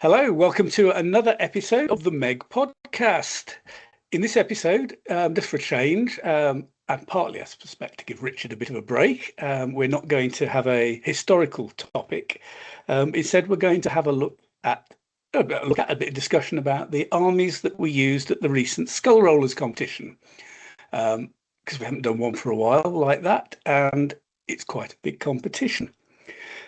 Hello, welcome to another episode of the MeG Podcast. In this episode, just for a change, and partly I suspect to give Richard a bit of a break, we're not going to have a historical topic. Instead, we're going to have a look at a bit of discussion about the armies that we used at the recent SkullRollers competition, because we haven't done one for a while like that, and it's quite a big competition.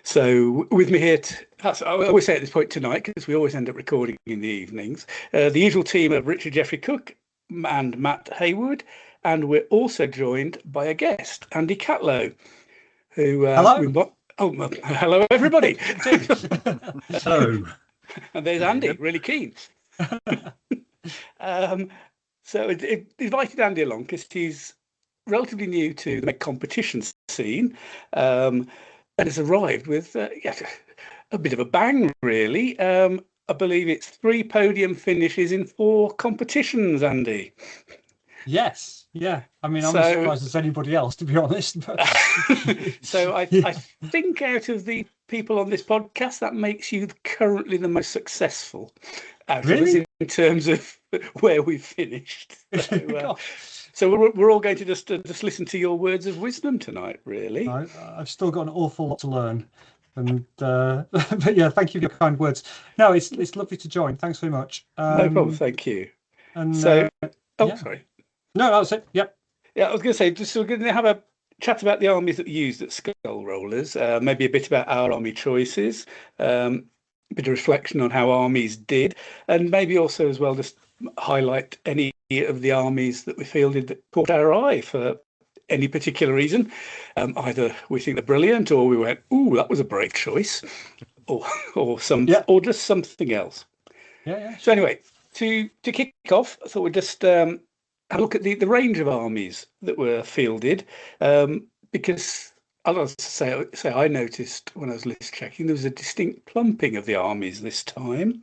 So with me here, I always say at this point tonight, because we always end up recording in the evenings, the usual team of Richard Jeffrey Cook and Matt Haywood, and we're also joined by a guest, Andy Catlow, who... Hello. Hello, everybody. Hello. And there's Andy, really keen. So I invited Andy along because he's relatively new to the MeG competition scene, and has arrived with a bit of a bang, really. I believe it's 3 podium finishes in 4 competitions, Andy. Yes, yeah. I mean, I'm as surprised as anybody else, to be honest. But... So I think out of the people on this podcast, that makes you currently the most successful out of us in terms of where we've finished. So we're all going to just listen to your words of wisdom tonight, really. I've still got an awful lot to learn, and but yeah, thank you for your kind words. No, it's lovely to join. Thanks very much. No problem. Thank you. And so, yeah. Sorry. No, that's it. Yep. Yeah, I was going to say, just we're going to have a chat about the armies that we used at SkullRollers. Maybe a bit about our army choices. A bit of reflection on how armies did, and maybe also as well just highlight any of the armies that we fielded that caught our eye for any particular reason. Either we think they're brilliant, or we went, "Ooh, that was a brave choice," or just something else. Yeah. So anyway, to kick off, I thought we'd just have a look at the range of armies that were fielded, because I'll say I noticed when I was list checking there was a distinct clumping of the armies this time,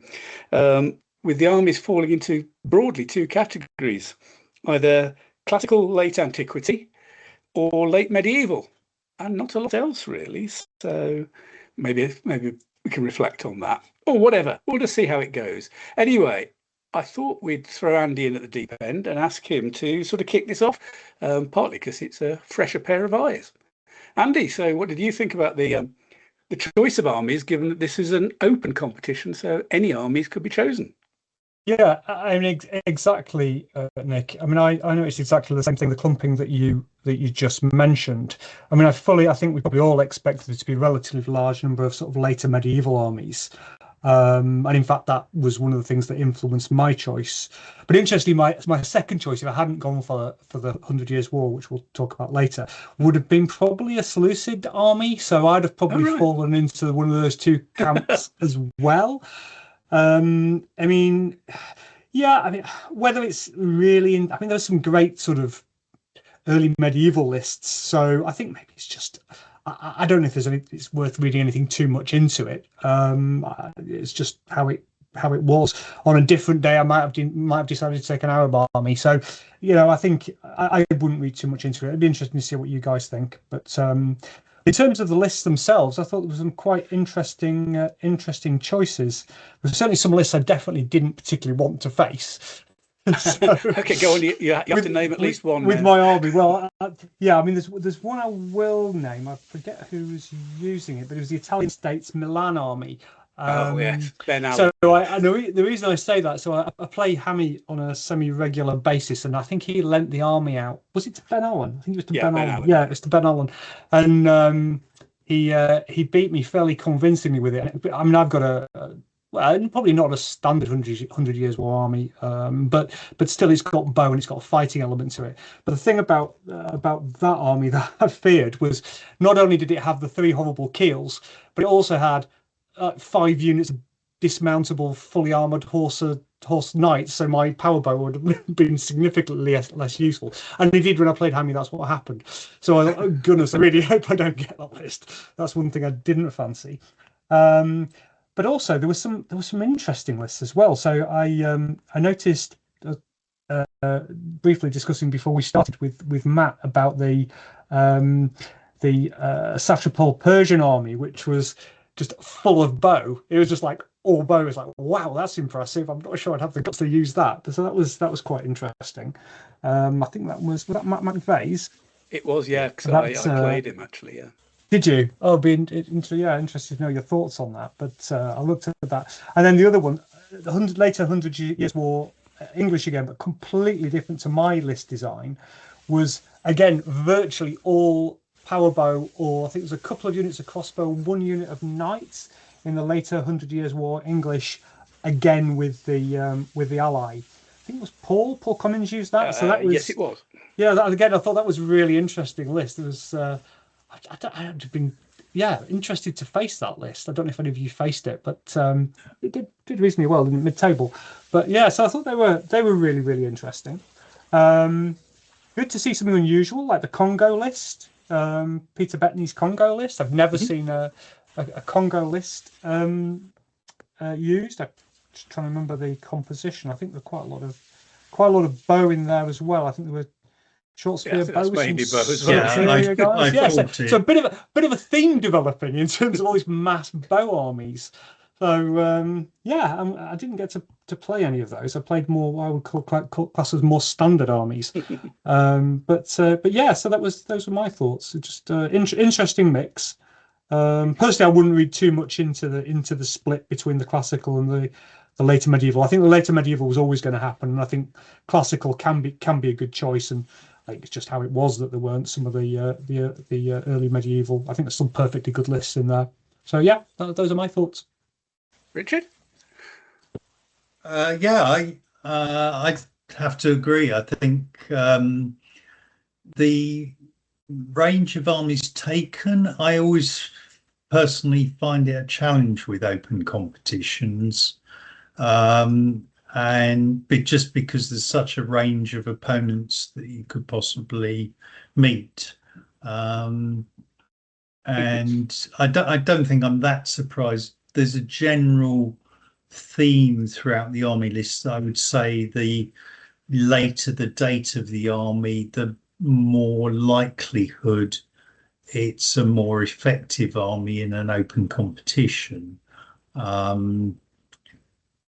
with the armies falling into broadly 2 categories, either classical late antiquity or late medieval, and not a lot else really. So maybe we can reflect on that, or whatever. We'll just see how it goes. Anyway, I thought we'd throw Andy in at the deep end and ask him to sort of kick this off, partly because it's a fresher pair of eyes. Andy, so what did you think about the choice of armies, given that this is an open competition, so any armies could be chosen? Yeah, I mean, exactly, Nick. I mean, I noticed exactly the same thing, the clumping that you just mentioned. I mean, I think we probably all expected it to be a relatively large number of sort of later medieval armies. And in fact, that was one of the things that influenced my choice. But interestingly, my second choice, if I hadn't gone for the 100 Years' War, which we'll talk about later, would have been probably a Seleucid army. So I'd have probably fallen into one of those 2 camps as well. I mean, whether it's really I mean, there's some great sort of early medieval lists. So I think maybe it's just, I don't know if it's worth reading anything too much into it. It's just how it was. On a different day, I might have decided to take an Arab army. So, I think I wouldn't read too much into it. It'd be interesting to see what you guys think. But in terms of the lists themselves, I thought there were some quite interesting choices. There's certainly some lists I definitely didn't particularly want to face. So, okay, go on. You have to name at least one. With my army, well, I mean, there's one I will name. I forget who was using it, but it was the Italian States Milan army. Yes, Ben Allen. So the reason I say that, so I play Hammy on a semi-regular basis, and I think he lent the army out. Was it to Ben Allen? I think it was to Ben Allen. Yeah, it was to Ben Allen, and he beat me fairly convincingly with it. I mean, I've got probably not a standard 100 Years' War army, but still, it's got bow and it's got a fighting element to it. But the thing about that army that I feared was not only did it have the 3 horrible keels, but it also had 5 units of dismountable, fully armoured horse knights, so my power bow would have been significantly less useful. And indeed, when I played Hammy, that's what happened. So goodness, I really hope I don't get that list. That's one thing I didn't fancy. But also there was some interesting lists as well. So I noticed briefly discussing before we started with Matt about the Satrapal Persian army, which was just full of bow. It was just like although it's like, wow, that's impressive. I'm not sure I'd have the guts to use that. So that was quite interesting. I think was that Matt McVeigh's. It was, yeah, because I played him actually, yeah. Did you? Oh, interested to know your thoughts on that. But I looked at that, and then the other one, later 100 Years War, English again, but completely different to my list design, was again virtually all power bow, or I think there's a couple of units of crossbow, one unit of knights in the later 100 Years War English, again with the ally. I think it was Paul Cummins used that. So that was, yes, it was. Yeah, again, I thought that was a really interesting list. It was I'd been interested to face that list. I don't know if any of you faced it, but it did reasonably well in mid-table. But yeah, so I thought they were really, really interesting. Good to see something unusual like the Congo list, Peter Bettany's Congo list. I've never seen a Congo list used. I'm just trying to remember the composition. I think there's quite a lot of bow in there as well. I think there were short spear bows. So a bit of a theme developing in terms of all these mass bow armies. So I didn't get to play any of those. I played more what I would call class as more standard armies. But yeah, so those were my thoughts. Just interesting mix. Personally, I wouldn't read too much into the split between the classical and the later medieval. I think the later medieval was always going to happen, and I think classical can be a good choice. And I think it's just how it was that there weren't some of the early medieval. I think there's some perfectly good lists in there. So yeah, those are my thoughts. Richard? I have to agree. I think the range of armies taken, I always personally find it a challenge with open competitions, and just because there's such a range of opponents that you could possibly meet. And I don't think I'm that surprised. There's a general theme throughout the army list. I would say the later the date of the army, the more likelihood it's a more effective army in an open competition. When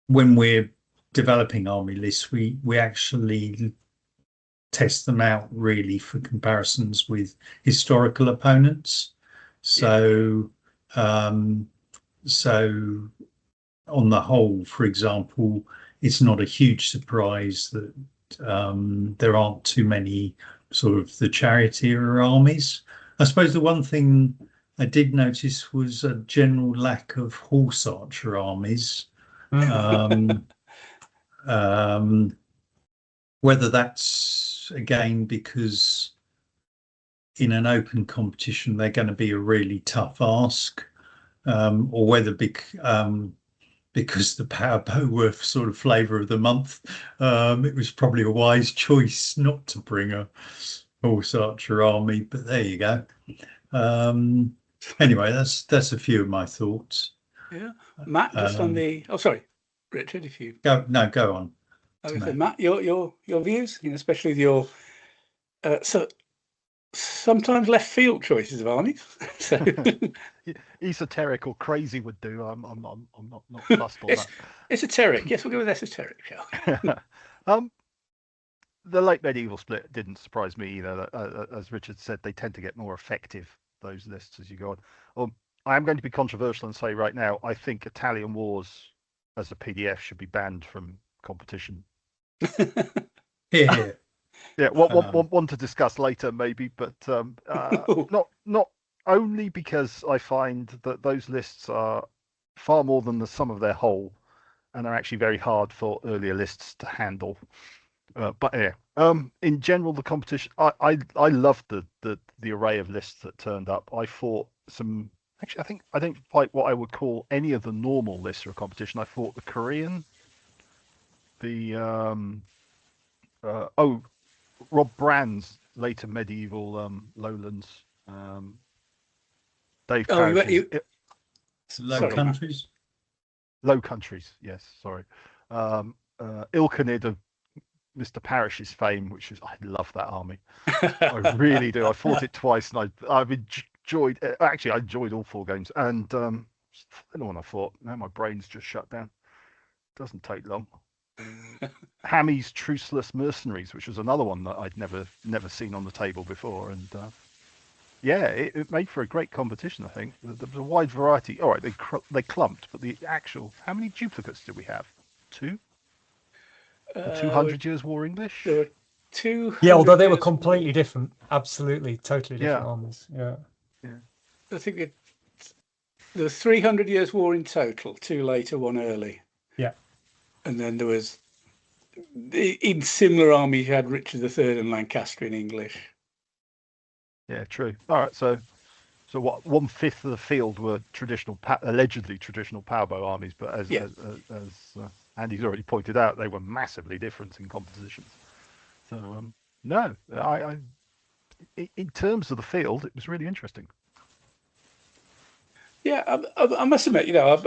we're developing army lists, we actually test them out really for comparisons with historical opponents. So on the whole, for example, it's not a huge surprise that there aren't too many sort of the charioteer armies. I suppose the one thing I did notice was a general lack of horse archer armies. Whether that's again because in an open competition they're going to be a really tough ask, or whether because the power bow were sort of flavour of the month, it was probably a wise choice not to bring a horse archer army. But there you go. Anyway, that's a few of my thoughts. Yeah, Matt, just on the. Oh, sorry, Richard, if you go on. I was saying, Matt, your views, especially with your so sometimes left field choices of armies. So esoteric or crazy would do. I'm not fussed on that. Esoteric, yes, we'll go with esoteric, shall we? The late medieval split didn't surprise me either. As Richard said, they tend to get more effective, those lists, as you go on. I am going to be controversial and say right now, I think Italian Wars as a PDF should be banned from competition. Yeah. Yeah, one to discuss later maybe, but not only because I find that those lists are far more than the sum of their whole, and are actually very hard for earlier lists to handle. But yeah, in general, the competition, I loved the array of lists that turned up. I fought some. Actually, I don't fight what I would call any of the normal lists for a competition. I fought the Korean, Rob Brand's later medieval Lowlands. Dave Low Countries. Low Countries, yes, sorry. Ilkenid of Mr. Parrish's fame, I love that army. I really do. I fought it twice, and I've enjoyed. Actually, I enjoyed all four games. And And when I thought, now my brain's just shut down. Doesn't take long. Hammy's Truceless Mercenaries, which was another one that I'd never seen on the table before, and it made for a great competition. I think there was a wide variety. All right, they clumped, but the actual, how many duplicates did we have? 2. 200 Years War English. There were 2. Yeah, although they were completely different, absolutely, totally different armies. Yeah. I think there was 300 Years War in total. 2 later, 1 early. Yeah. And then there was, in similar armies, you had Richard III and Lancastrian English. Yeah, true. All right, so what? 1/5 of the field were allegedly traditional powerbow armies, but as Andy's already pointed out, they were massively different in compositions. So no, I in terms of the field, it was really interesting. Yeah, I must admit, I've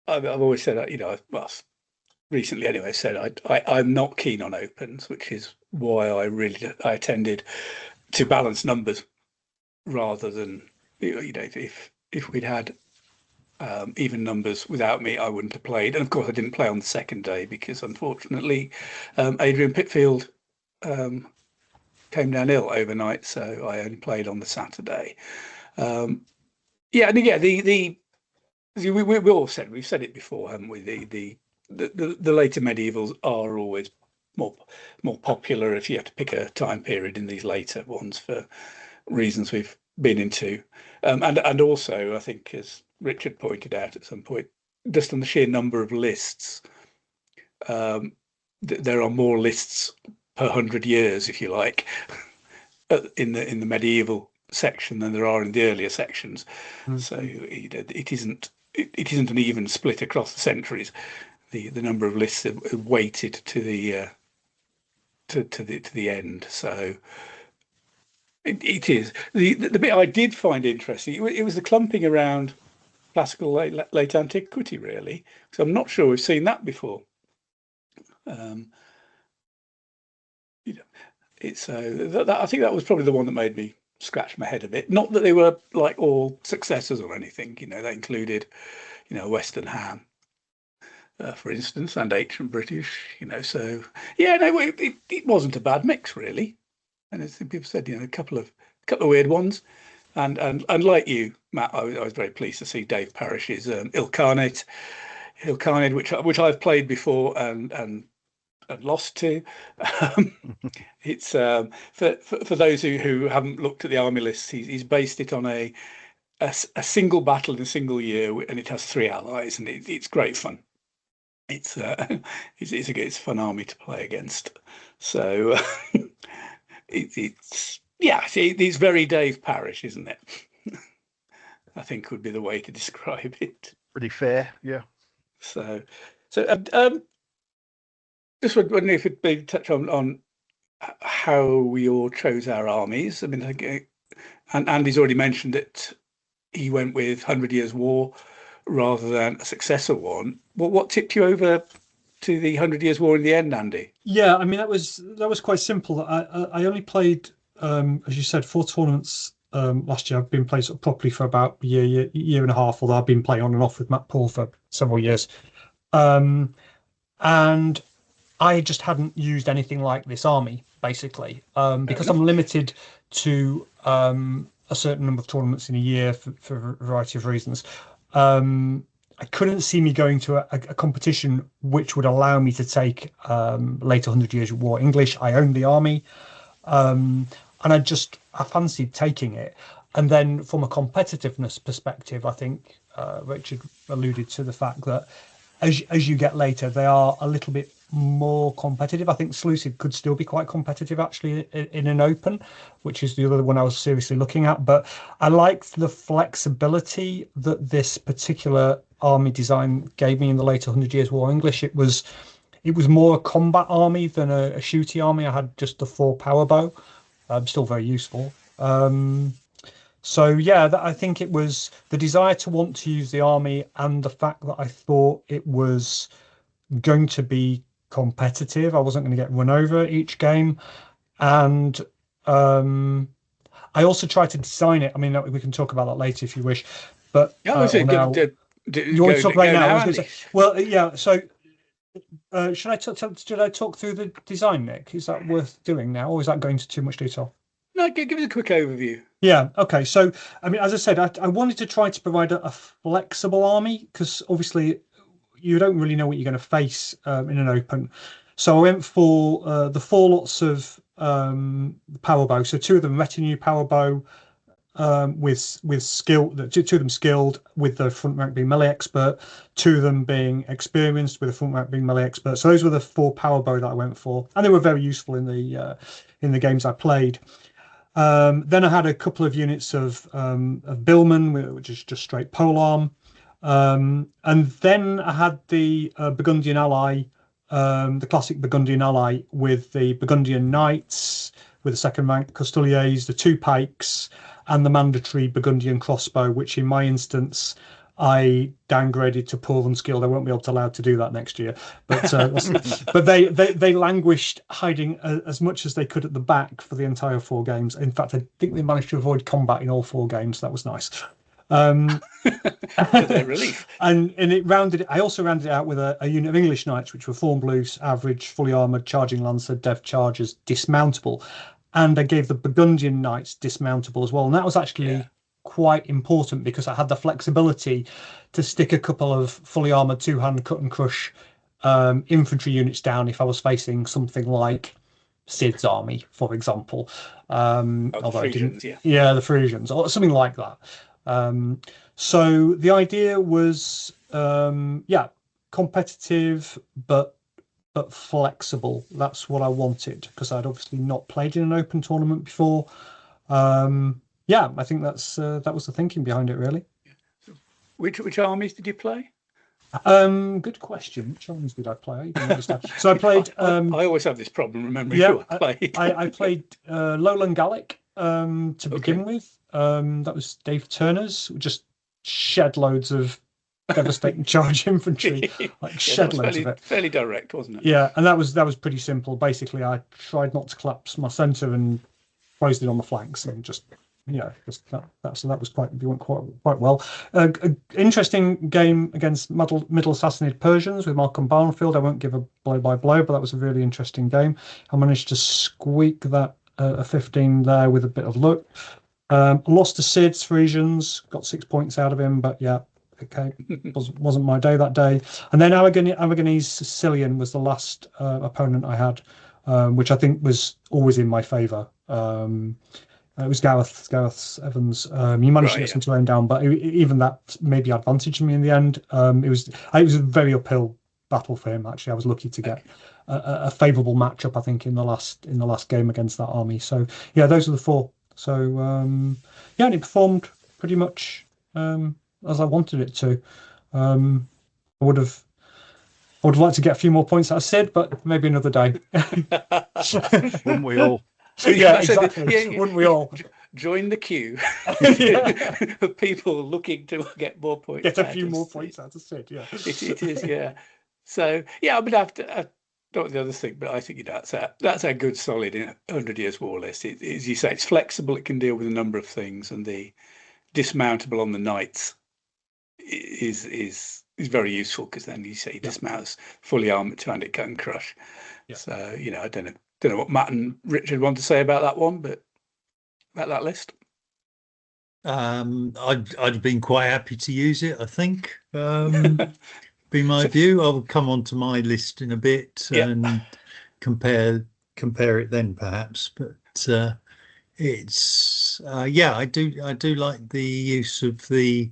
always said that, well, recently anyway, said I'm not keen on opens, which is why I attended to balance numbers rather than, if we'd had even numbers without me, I wouldn't have played. And of course, I didn't play on the second day because, unfortunately, Adrian Pitfield came down ill overnight, so I only played on the Saturday. We all said, we've said it before, haven't we? The later medievals are always more popular if you have to pick a time period in these later ones for reasons we've been into, and also I think, as Richard pointed out at some point, just on the sheer number of lists, there are more lists per 100 years, if you like, in the medieval section than there are in the earlier sections. So it isn't an even split across the centuries. The number of lists are weighted to the end. So it is the bit I did find interesting. It was the clumping around classical late antiquity, really. So I'm not sure we've seen that before. I think that was probably the one that made me scratch my head a bit. Not that they were like all successors or anything. They included, Western Ham, for instance, and ancient British. So it wasn't a bad mix, really. And as people said, a couple of weird ones, and like you, Matt, I was very pleased to see Dave Parrish's Ilkhanate, which I've played before and lost to. It's for those who haven't looked at the army lists, he's based it on a single battle in a single year, and it has 3 allies, and it's great fun. It's a fun army to play against. So it's very Dave Parrish, isn't it? I think would be the way to describe it. Pretty fair, yeah. So just wondering if it'd be touch on how we all chose our armies. I mean, and Andy's already mentioned that he went with 100 Years War rather than a successor one. What tipped you over to the 100 Years War in the end, Andy? Yeah, I mean, that was quite simple. I only played, as you said, 4 tournaments last year. I've been playing sort of properly for about a year and a half, although I've been playing on and off with Matt Paul for several years. And I just hadn't used anything like this army, basically, because I'm limited to a certain number of tournaments in a year for a variety of reasons. I couldn't see me going to a competition which would allow me to take later 100 Years of War English. I owned the army, and I fancied taking it. And then from a competitiveness perspective, I think Richard alluded to the fact that as you get later, they are a little bit more competitive. I think Seleucid could still be quite competitive, actually, in an open, which is the other one I was seriously looking at. But I liked the flexibility that this particular army design gave me in the later 100 Years War English. It was more a combat army than a shooty army. I had just the 4 power bow, still very useful. So yeah, I think it was the desire to want to use the army and the fact that I thought it was going to be competitive. I wasn't going to get run over each game, and I also tried to design it. I mean, we can talk about that later if you wish, But Yeah, I was saying, now, you want to talk about it now? I was going to say, well, yeah. So, should I talk through the design, Nick? Is that worth doing now, or is that going into too much detail? No, give us a quick overview. Yeah. Okay. So, I mean, as I said, I wanted to try to provide a flexible army because obviously you don't really know what you're going to face in an open. So I went for the 4 lots of power bow. So 2 of them retinue power bow with skill. 2 of them skilled with the front rank being melee expert. 2 of them being experienced with the front rank being melee expert. So those were the 4 power bow that I went for, and they were very useful in the games I played. Then I had a couple of units of Billman, which is just straight polearm. And then I had the Burgundian ally, the classic Burgundian ally with the Burgundian Knights, with the 2nd rank Custodiers, the 2 pikes, and the mandatory Burgundian crossbow, which in my instance I downgraded to poor unskilled. I won't be allowed to do that next year. But but they languished hiding as much as they could at the back for the entire 4 games. In fact, I think they managed to avoid combat in all 4 games. That was nice. Relief. And I also rounded it out with a unit of English Knights, which were formed loose, average, fully armored, charging lancer, dev chargers, dismountable. And I gave the Burgundian Knights dismountable as well. And that was actually quite important because I had the flexibility to stick a couple of fully armored 2-hand cut and crush infantry units down if I was facing something like Sid's army, for example. The Frisians, the Frisians, or something like that. So the idea was, competitive, but flexible. That's what I wanted because I'd obviously not played in an open tournament before. I think that was the thinking behind it, really. Which armies did you play? Good question. Which armies did I play? So I played. I always have this problem remembering who I played. I played Lowland Gallic to begin with. That was Dave Turner's, just shed loads of devastating charge infantry, shed loads of it. Fairly direct, wasn't it? Yeah, and that was pretty simple. Basically, I tried not to collapse my centre and closed it on the flanks, and that went quite well. Interesting game against Middle Sassanid Persians with Malcolm Barnfield. I won't give a blow by blow, but that was a really interesting game. I managed to squeak that a 15 there with a bit of luck. Lost to Sid's Frisians, got 6 points out of him, but wasn't my day that day. And then Aragonese Sicilian was the last opponent I had, which I think was always in my favour. It was Gareth Evans. He managed to get some terrain down, but even that maybe advantaged me in the end. It was a very uphill battle for him. Actually, I was lucky to get a favourable matchup, I think, in the last game against that army. So those are the 4. So and it performed pretty much as I wanted it to. I would have liked to get a few more points out of Sid, but maybe another day. Wouldn't we all? Yeah, exactly. Wouldn't we all? Join the queue of people looking to get more points. Get a few more points out of Sid. Yeah, it is. Yeah. So I would have to. Not the other thing, but I think that's a good solid 100 Years War list. As you say, it's flexible. It can deal with a number of things, and the dismountable on the knights is very useful because then you say he dismounts fully armored 2-handed cut and crush. Yeah. So I don't know what Matt and Richard want to say about that one, but about that list. I'd have been quite happy to use it. I think. Be my view. I'll come on to my list in a bit and compare it then perhaps, but it's I do like the use of the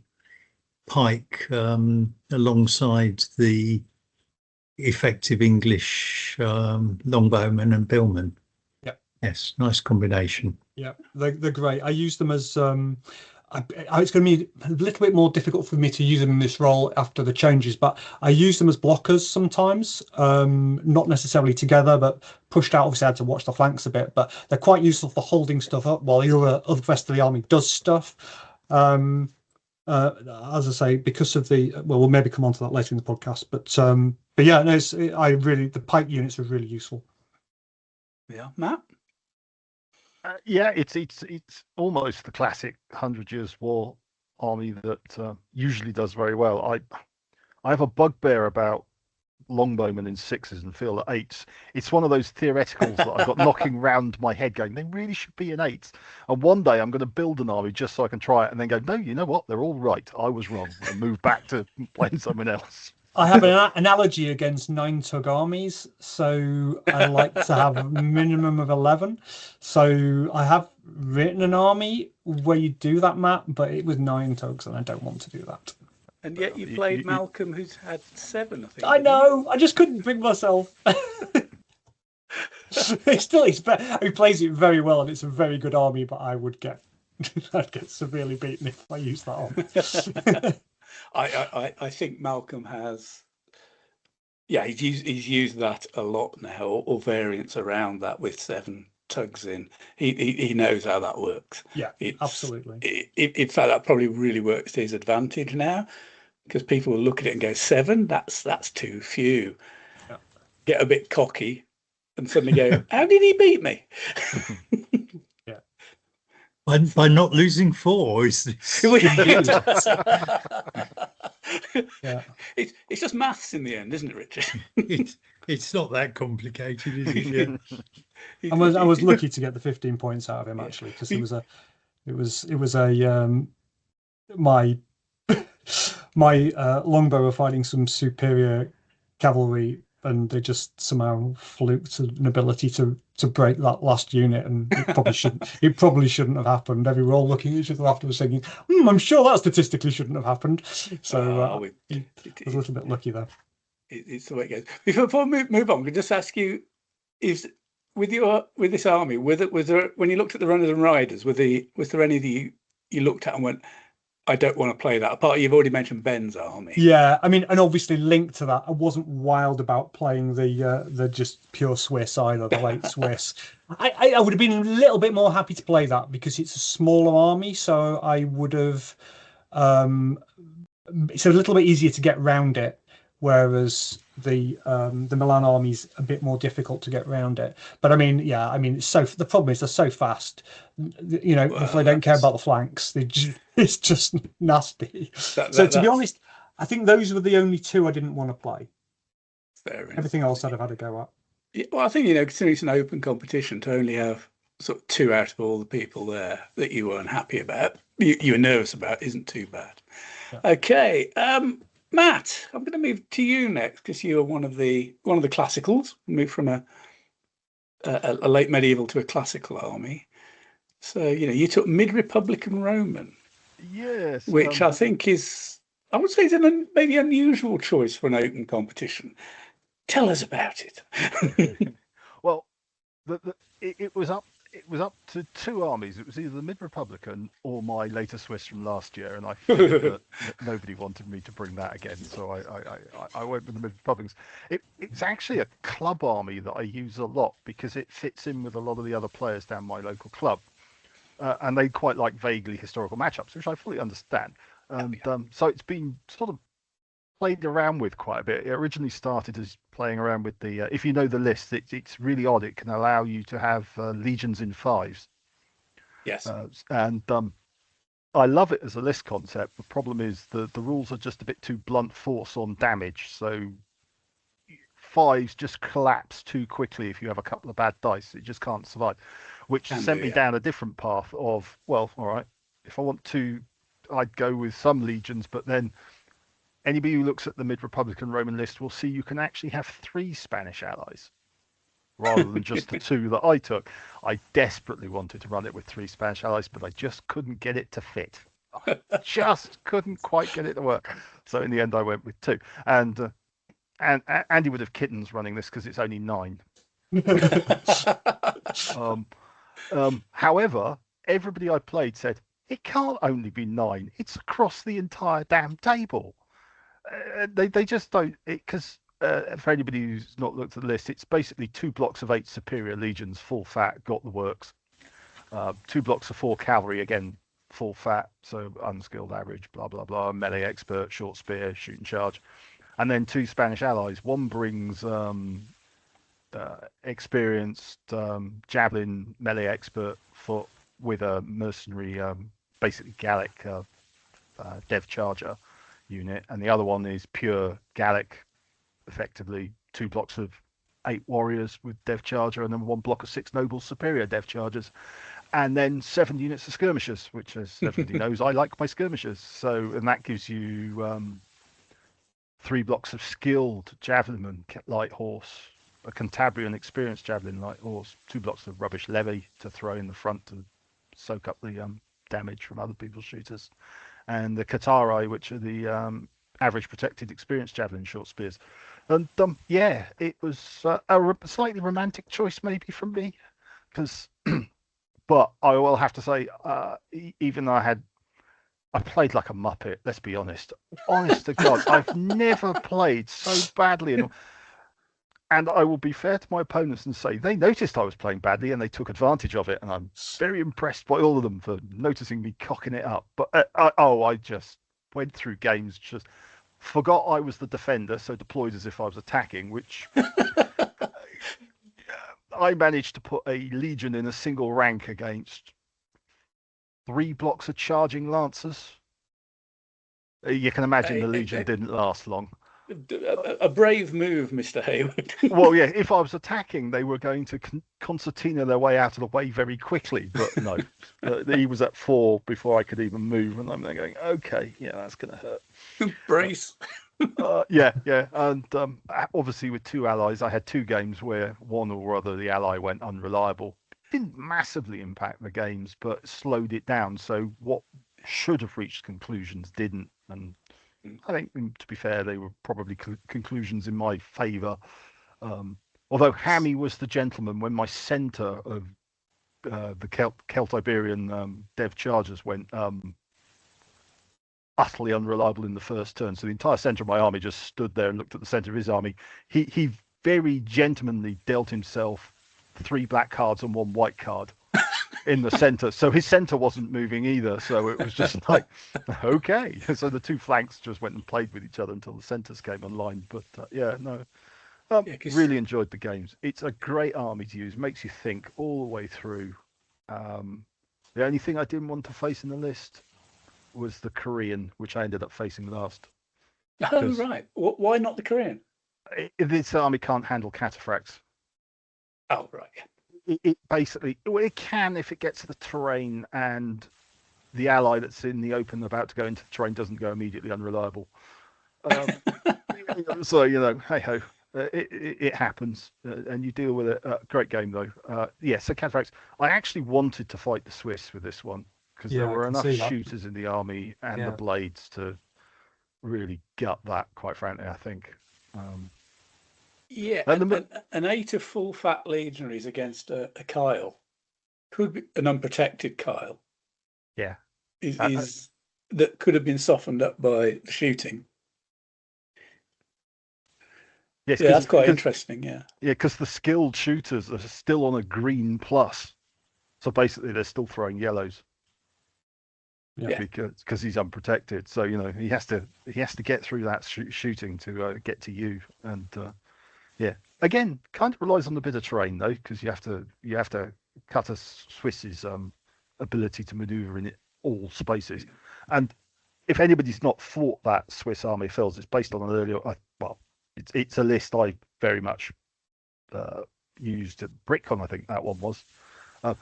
pike alongside the effective English longbowmen and billmen. Yes, nice combination. They're great. I use them as it's going to be a little bit more difficult for me to use them in this role after the changes, but I use them as blockers sometimes, not necessarily together, but pushed out. Obviously, I had to watch the flanks a bit, but they're quite useful for holding stuff up while the rest of the army does stuff. As I say, because of we'll maybe come on to that later in the podcast, but the pike units are really useful. Yeah, Matt. It's almost the classic 100 Years War army that usually does very well. I have a bugbear about longbowmen in 6s and field at 8s. It's one of those theoreticals that I've got knocking round my head going, they really should be in 8s. And one day I'm going to build an army just so I can try it and then go, no, you know what? They're all right. I was wrong. And move back to playing someone else. I have an analogy against 9-tug armies, so I like to have a minimum of 11. So I have written an army where you do that, Matt, but it was 9 tugs, and I don't want to do that. And yet you played Malcolm, who's had 7, I think. I know. I just couldn't bring myself. He's better. He plays it very well, and it's a very good army. But I'd get severely beaten if I used that on. I think Malcolm has. Yeah, he's used that a lot now, or variants around that with 7 tugs in. He knows how that works. Yeah, absolutely. In fact, that probably really works to his advantage now, because people will look at it and go, 7, that's too few. Yeah. Get a bit cocky and suddenly go, how did he beat me? Yeah. By not losing 4. Yeah. It's just maths in the end, isn't it, Richard? It's not that complicated, is it? Yeah. I was lucky to get the 15 points out of him, actually, because it was my longbow were fighting some superior cavalry, and they just somehow fluked an ability to break that last unit, and it probably shouldn't have happened. We were all looking at each other afterwards thinking, I'm sure that statistically shouldn't have happened. So I was a little bit lucky there. It's the way it goes. Before we move on, could I just ask you, is with this army, was there, when you looked at the runners and riders, was there any that you looked at and went, I don't want to play that? Apart, you've already mentioned Ben's army. Yeah, I mean, and obviously linked to that, I wasn't wild about playing the just pure Swiss either, the late Swiss. I would have been a little bit more happy to play that because it's a smaller army, so I would have. It's a little bit easier to get round it, whereas the Milan army's a bit more difficult to get round it. But I mean, the problem is they're so fast. If they don't care about the flanks, it's just nasty. To be honest, I think those were the only 2 I didn't want to play. Fair enough. Everything else I'd have had a go at. Yeah, well, I think considering it's an open competition, to only have sort of 2 out of all the people there that you weren't happy about, you were nervous about, isn't too bad. Yeah. Okay. Matt, I'm going to move to you next because you are one of the classicals. Move from a late medieval to a classical army. So you took mid-Republican Roman. Yes, which I think is, I would say, is an maybe unusual choice for an open competition. Tell us about it. Well, it was up to 2 armies. It was either the mid-Republican or my later Swiss from last year, and I figured that nobody wanted me to bring that again, so I went with the mid-Republicans. It's actually a club army that I use a lot because it fits in with a lot of the other players down my local club, and they quite like vaguely historical matchups, which I fully understand. And so it's been sort of played around with quite a bit. It originally started as playing around with the if you know the list, it's really odd. It can allow you to have legions in 5s. Yes. And I love it as a list concept. The problem is the rules are just a bit too blunt force on damage, so 5s just collapse too quickly if you have a couple of bad dice. It just can't survive, which sent me down a different path of, well, all right, if I want to, I'd go with some legions, but then anybody who looks at the mid-Republican Roman list will see you can actually have 3 Spanish allies rather than just the 2 that I took. I desperately wanted to run it with 3 Spanish allies, but I just couldn't get it to fit. I just couldn't quite get it to work. So in the end, I went with 2. And Andy would have kittens running this because it's only 9. However, everybody I played said, it can't only be 9. It's across the entire damn table. They just don't, because for anybody who's not looked at the list, it's basically 2 blocks of 8 superior legions, full fat, got the works. 2 blocks of 4 cavalry, again, full fat, so unskilled average, blah, blah, blah, melee expert, short spear, shoot and charge. And then 2 Spanish allies. One brings experienced javelin melee expert foot with a mercenary, basically Gallic Dev Charger unit, and the other one is pure Gallic, effectively 2 blocks of 8 warriors with Dev Charger, and then 1 block of 6 nobles superior Dev Chargers, and then 7 units of skirmishers, which, as everybody knows, I like my skirmishers. So, and that gives you 3 blocks of skilled javelinmen, light horse, a Cantabrian experienced javelin light horse, 2 blocks of rubbish levy to throw in the front to soak up the damage from other people's shooters, and the Katari, which are the average protected experienced javelin short spears. And yeah, it was a slightly romantic choice maybe from me, because but I will have to say, even though I played like a muppet, let's be honest. Honest to God, I've never played so badly. And I will be fair to my opponents and say they noticed I was playing badly and they took advantage of it. And I'm very impressed by all of them for noticing me cocking it up. But I just went through games, just forgot I was the defender, so deployed as if I was attacking, which I managed to put a legion in a single rank against 3 blocks of charging lancers. You can imagine the legion didn't last long. A brave move, Mr. Hayward. Well, yeah, if I was attacking, they were going to concertina their way out of the way very quickly. But no, he was at 4 before I could even move. And I'm there going, okay, yeah, that's going to hurt. Brace. Yeah. And obviously with 2 allies, I had 2 games where one or other the ally went unreliable. Didn't massively impact the games, but slowed it down. So what should have reached conclusions didn't. And I think, to be fair, they were probably conclusions in my favour. Although Hammy was the gentleman when my centre of the Celt-Iberian Dev Chargers went utterly unreliable in the first turn. So the entire centre of my army just stood there and looked at the centre of his army. He very gentlemanly dealt himself 3 black cards and 1 white card in the center, so his center wasn't moving either, so it was just like, okay, so the 2 flanks just went and played with each other until the centers came online. But really enjoyed the games. It's a great army to use, makes you think all the way through. The only thing I didn't want to face in the list was the Korean, which I ended up facing last. Oh, right. Why not the Korean? This army can't handle cataphracts. Oh, right. It basically, well, it can if it gets to the terrain and the ally that's in the open about to go into the terrain doesn't go immediately unreliable. So, hey ho, it happens, and you deal with it. Great game though. So cataphracts. I actually wanted to fight the Swiss with this one because there were enough shooters in the army and the blades to really gut that. Quite frankly, I think. An 8 of full fat legionaries against a Kyle could be an unprotected Kyle. Yeah, is that could have been softened up by the shooting. Yes, that's quite interesting. Yeah, because the skilled shooters are still on a green plus, so basically they're still throwing yellows. Yeah, because he's unprotected. So he has to get through that shooting to get to you and. Yeah, again, kind of relies on a bit of terrain though, because you have to cut a Swiss's ability to manoeuvre in all spaces. And if anybody's not fought that Swiss army fills, it's based on an earlier. It's a list I very much used at BritCon. I think that one was.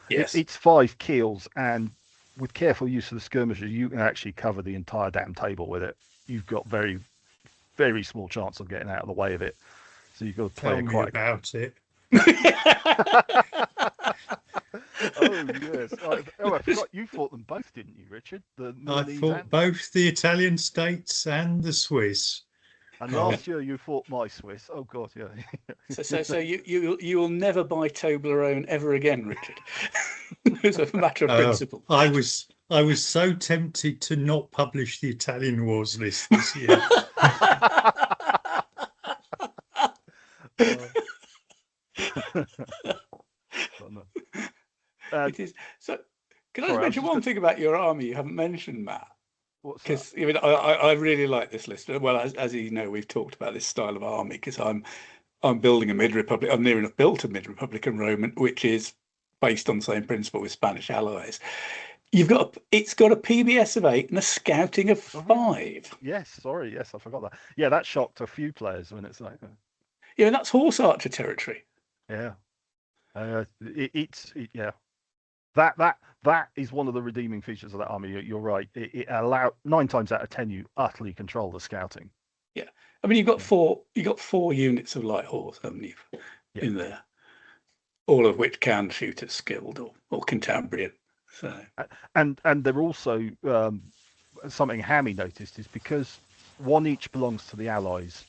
Yes, it's 5 keels, and with careful use of the skirmishers, you can actually cover the entire damn table with it. You've got very, very small chance of getting out of the way of it. So you've got to play about it. Oh yes. I forgot you fought them both, didn't you, Richard? I fought both the Italian states and the Swiss. And last year you fought my Swiss. Oh God, yeah. So you will never buy Toblerone ever again, Richard. It's a matter of principle. I was so tempted to not publish the Italian wars list this year. It is so. Can I just mention one thing about your army you haven't mentioned, Matt? Because I really like this list. Well, as you know, we've talked about this style of army because I'm building a mid-republic. I'm near enough built a mid-republican Roman, which is based on the same principle with Spanish allies. it's got a PBS of 8 and a scouting of 5. Yes, sorry, yes, I forgot that. Yeah, that shocked a few players when it's like, Yeah, and that's horse archer territory. yeah, yeah. That is one of the redeeming features of that army. You're right. It allowed 9 times out of 10 you utterly control the scouting. Yeah, I mean you've got 4 units of light horse, haven't you, in there, all of which can shoot at skilled or Cantabrian. So and they're also something Hammy noticed is because 1 each belongs to the allies,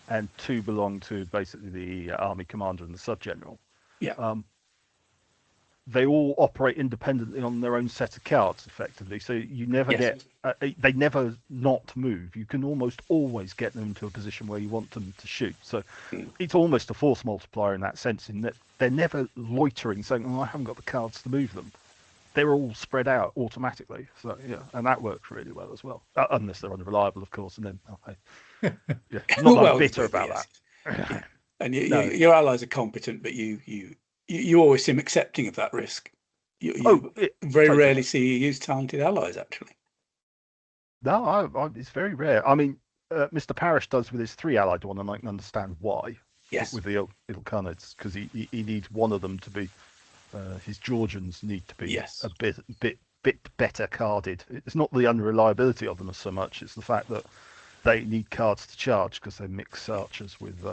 and 2 belong to basically the army commander and the sub-general. Yeah. They all operate independently on their own set of cards, effectively. So you never get they never not move. You can almost always get them into a position where you want them to shoot. So it's almost a force multiplier in that sense, in that they're never loitering, saying, "Oh, I haven't got the cards to move them." They're all spread out automatically. So yeah, and that works really well as well, unless they're unreliable, of course. And then not bitter about that. Yeah. And your allies are competent, but you always seem accepting of that risk. You very rarely see you use talented allies, actually. No, it's very rare. I mean, Mr. Parrish does with his 3 allied one, and I can understand why. Yes. With the Ilkhanids, because he needs one of them to be. His Georgians need to be a bit better carded. It's not the unreliability of them so much; it's the fact that they need cards to charge because they mix archers with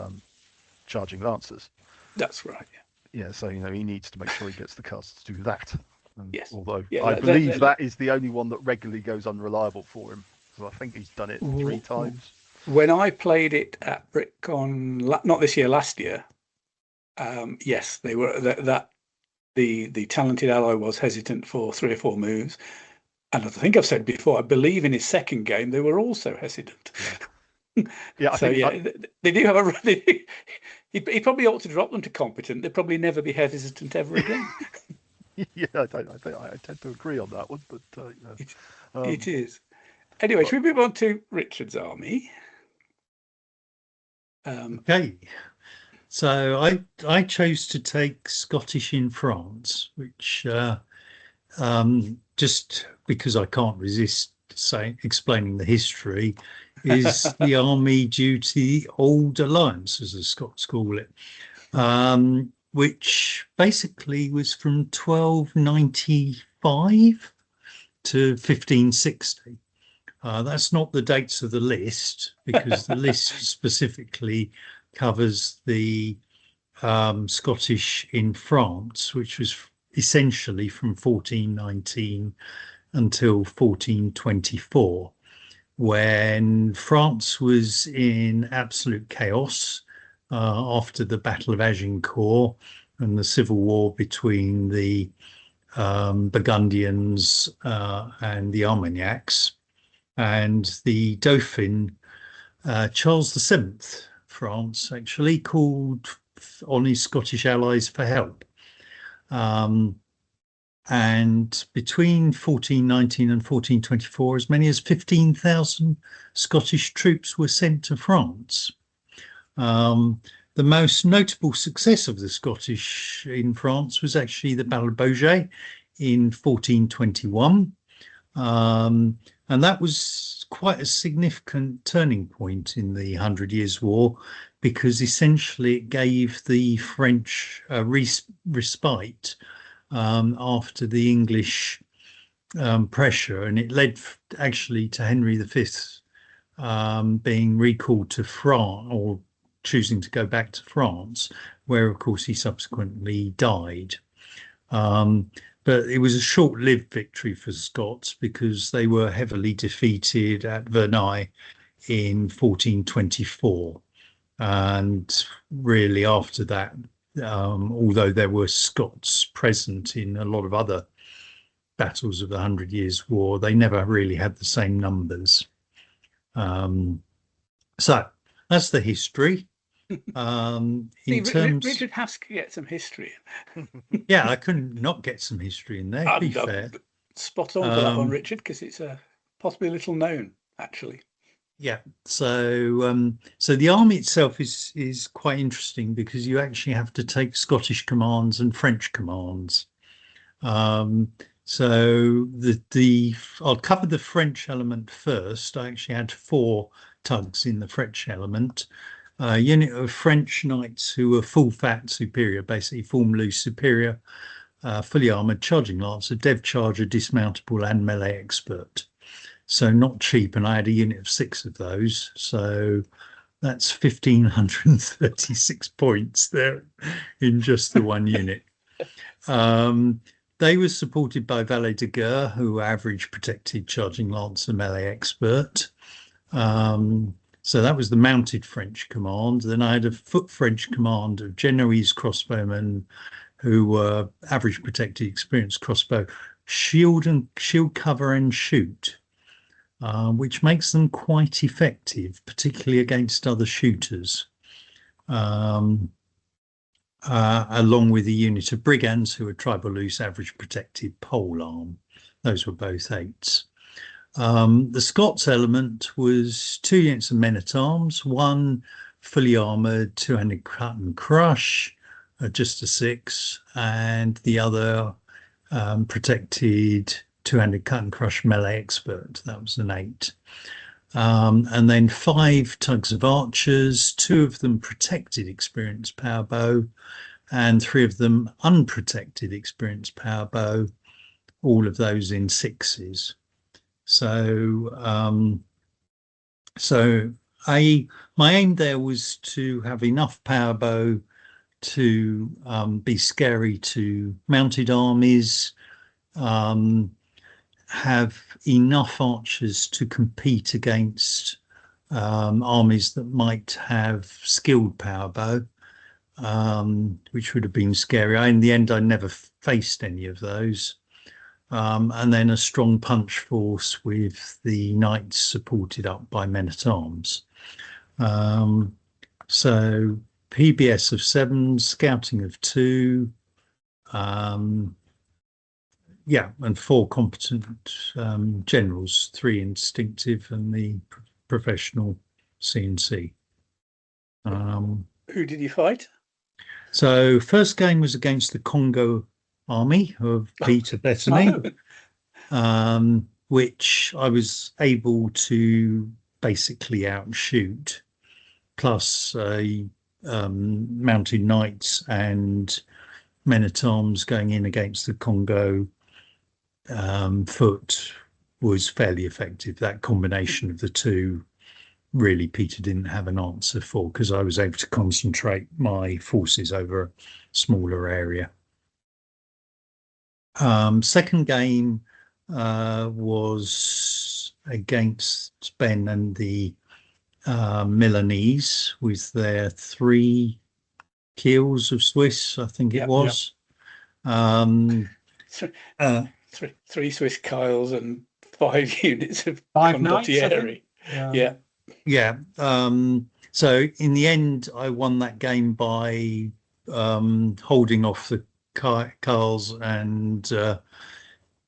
charging lancers. That's right. Yeah, so he needs to make sure he gets the cards to do that. Yes. Although I believe that is the only one that regularly goes unreliable for him. So I think he's done it 3 times. When I played it at BritCon, not this year, last year, yes, they were that. The talented ally was hesitant for 3 or 4 moves, and I think I've said before, I believe in his second game they were also hesitant. Yeah, they do have a. He probably ought to drop them to competent. They'd probably never be hesitant ever again. Yeah, I tend to agree on that one, but it is. Anyway, should we move on to Richard's army? Okay. So I chose to take Scottish in France, which just because I can't resist explaining the history, is the army due to the Old Alliance, as the Scots call it, which basically was from 1295 to 1560. That's not the dates of the list, because the list specifically covers the Scottish in France, which was essentially from 1419 until 1424, when France was in absolute chaos after the Battle of Agincourt and the civil war between the Burgundians and the Armagnacs, and the Dauphin Charles VII, France, actually called on his Scottish allies for help. And between 1419 and 1424, as many as 15,000 Scottish troops were sent to France. The most notable success of the Scottish in France was actually the Battle of Beaujeu in 1421. And that was quite a significant turning point in the 100 Years' War, because essentially it gave the French a respite after the English pressure, and it led actually to Henry V being recalled to France, or choosing to go back to France, where of course he subsequently died. But it was a short-lived victory for Scots, because they were heavily defeated at Verneuil in 1424. And really after that, although there were Scots present in a lot of other battles of the 100 Years' War, they never really had the same numbers. So that's the history. Richard has to get some history in. Yeah, I couldn't not get some history in there, to be fair. Spot on for that one, Richard, because it's possibly a little known, actually. Yeah, so the army itself is quite interesting, because you actually have to take Scottish commands and French commands. So I'll cover the French element first. I actually had 4 tugs in the French element. A unit of French knights who were full fat superior, basically form loose superior, fully armored, charging lancer, dev charger, dismountable, and melee expert. So not cheap, and I had a unit of 6 of those. So that's 1,536 points there in just the one unit. They were supported by Valet de Guerre, who were average protected, charging lancer, melee expert. So that was the mounted French command. Then I had a foot French command of Genoese crossbowmen, who were average protected, experienced crossbow, shield cover and shoot, which makes them quite effective, particularly against other shooters. Along with a unit of brigands who were tribal loose, average protected, pole arm. Those were both 8s. The Scots element was 2 units of men-at-arms, 1 fully armoured, 2-handed cut and crush, just a 6, and the other protected 2-handed cut and crush melee expert. That was an 8. And then 5 tugs of archers, 2 of them protected experienced power bow, and 3 of them unprotected experienced power bow, all of those in 6s. So my aim there was to have enough power bow to be scary to mounted armies, have enough archers to compete against armies that might have skilled power bow, which would have been scary. In the end, I never faced any of those. And then a strong punch force with the knights supported up by men-at-arms. So PBS of 7, scouting of 2, and 4 competent generals, 3 instinctive, and the professional CNC. Who did you fight? So first game was against the Congo army of Peter Bettany, which I was able to basically outshoot, plus mounted knights and men-at-arms going in against the Congo foot was fairly effective. That combination of the two, really, Peter didn't have an answer for, because I was able to concentrate my forces over a smaller area. Second game was against Ben and the Milanese with their 3 keels of Swiss, I think it was. Yep. 3 Swiss Kyles and 5 units of 5 condottieri. Yeah. So in the end, I won that game by holding off the Kyles and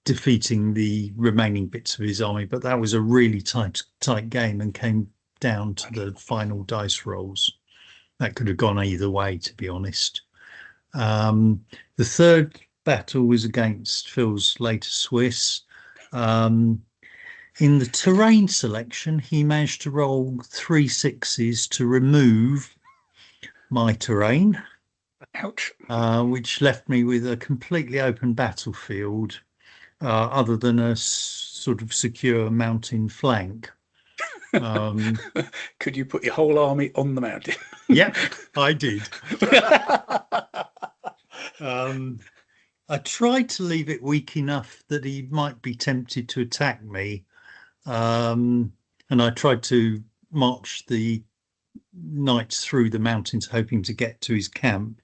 defeating the remaining bits of his army. But that was a really tight game and came down to the final dice rolls. That could have gone either way, to be honest. The third battle was against Phil's later Swiss. In the terrain selection, he managed to roll 3 6s to remove my terrain. Ouch. Which left me with a completely open battlefield, other than a sort of secure mountain flank. Could you put your whole army on the mountain? Yeah, I did. I tried to leave it weak enough that he might be tempted to attack me. And I tried to march the knights through the mountains, hoping to get to his camp.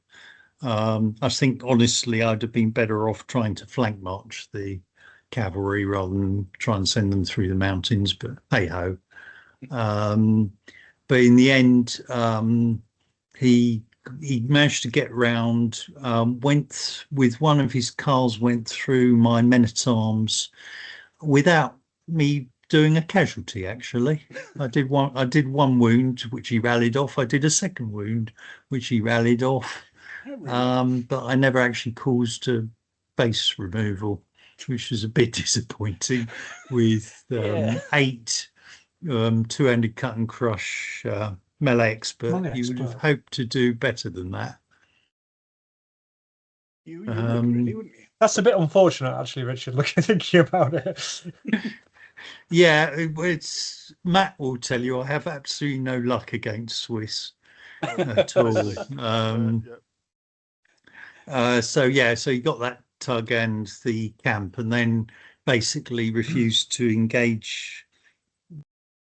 I think, honestly, I'd have been better off trying to flank march the cavalry rather than try and send them through the mountains, but hey-ho. But in the end, he managed to get round, went with one of his cars, went through my men-at-arms without me doing a casualty. Actually, I did one wound, which he rallied off. I did a second wound, which he rallied off. But I never actually caused a base removal. which was a bit disappointing, with 8 two-handed cut and crush melee expert. You would have hoped to do better than that. You would, really, wouldn't you? That's a bit unfortunate, actually, Richard, thinking about it. Yeah, it's Matt will tell you I have absolutely no luck against Swiss at all. So you got that tug and the camp, and then basically refused to engage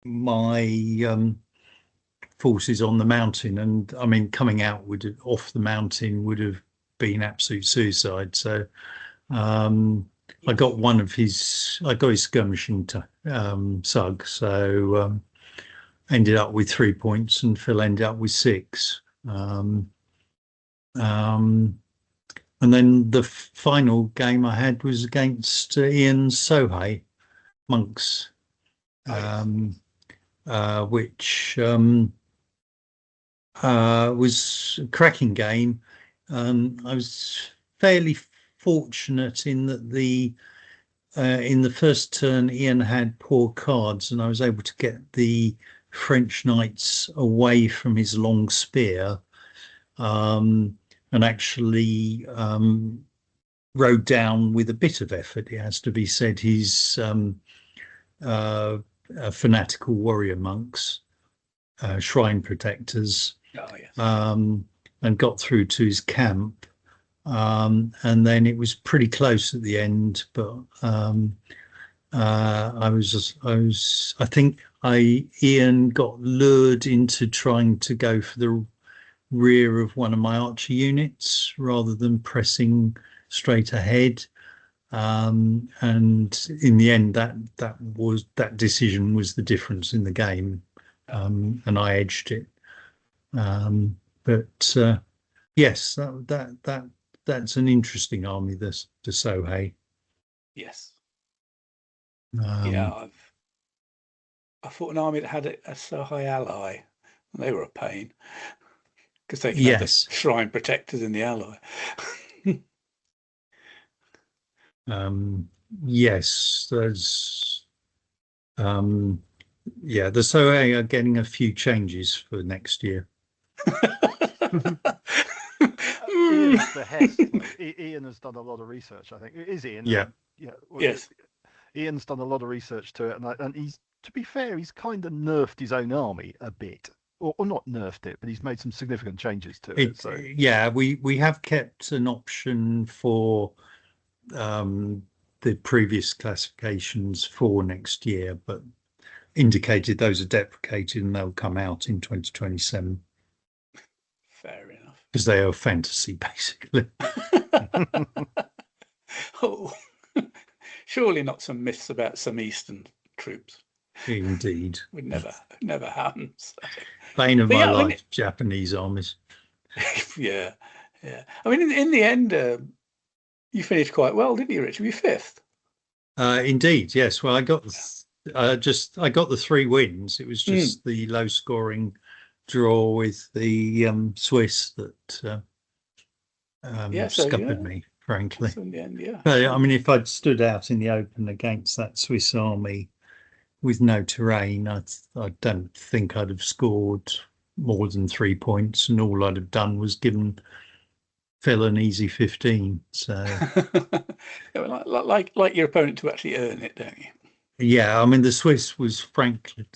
my forces on the mountain. And I mean, coming out off the mountain would have been absolute suicide. So I got his skirmishing sug, so ended up with 3 points, and Phil ended up with 6. And then the final game I had was against Ian Sohei monks, which was a cracking game. I was fairly fortunate in that in the first turn Ian had poor cards, and I was able to get the French knights away from his long spear, and actually rode down with a bit of effort, it has to be said, his fanatical warrior monks, shrine protectors, and got through to his camp. And then it was pretty close at the end, but I think Ian got lured into trying to go for the rear of one of my archer units rather than pressing straight ahead. And in the end, that decision was the difference in the game, and I edged it. But yes, that's an interesting army, the Sohei. Yes. I fought an army that had a Sohei ally. They were a pain because they had the shrine protectors in the ally. Yes, there's the Sohei are getting a few changes for next year. Ian's behest. Ian has done a lot of research, I think. It is Ian. Yeah. Yes. Ian's done a lot of research to it, and he's, to be fair, he's kind of nerfed his own army a bit, or not nerfed it, but he's made some significant changes to it. So yeah, we have kept an option for the previous classifications for next year, but indicated those are deprecated and they'll come out in 2027. Fair enough. Because they are fantasy, basically. Oh, surely not some myths about some Eastern troops. Indeed. Would never happen. So. Bane of my life, Japanese armies. Yeah. I mean, in the end, you finished quite well, didn't you, Richard? Were you 5th? Indeed, yes. Well, I got the 3 wins. It was just the low scoring draw with the Swiss that scuppered me, frankly. So in the end, yeah. But I mean, if I'd stood out in the open against that Swiss army with no terrain, I don't think I'd have scored more than 3 points, and all I'd have done was given Phil an easy 15. So like your opponent to actually earn it, don't you? Yeah, I mean, the Swiss was frankly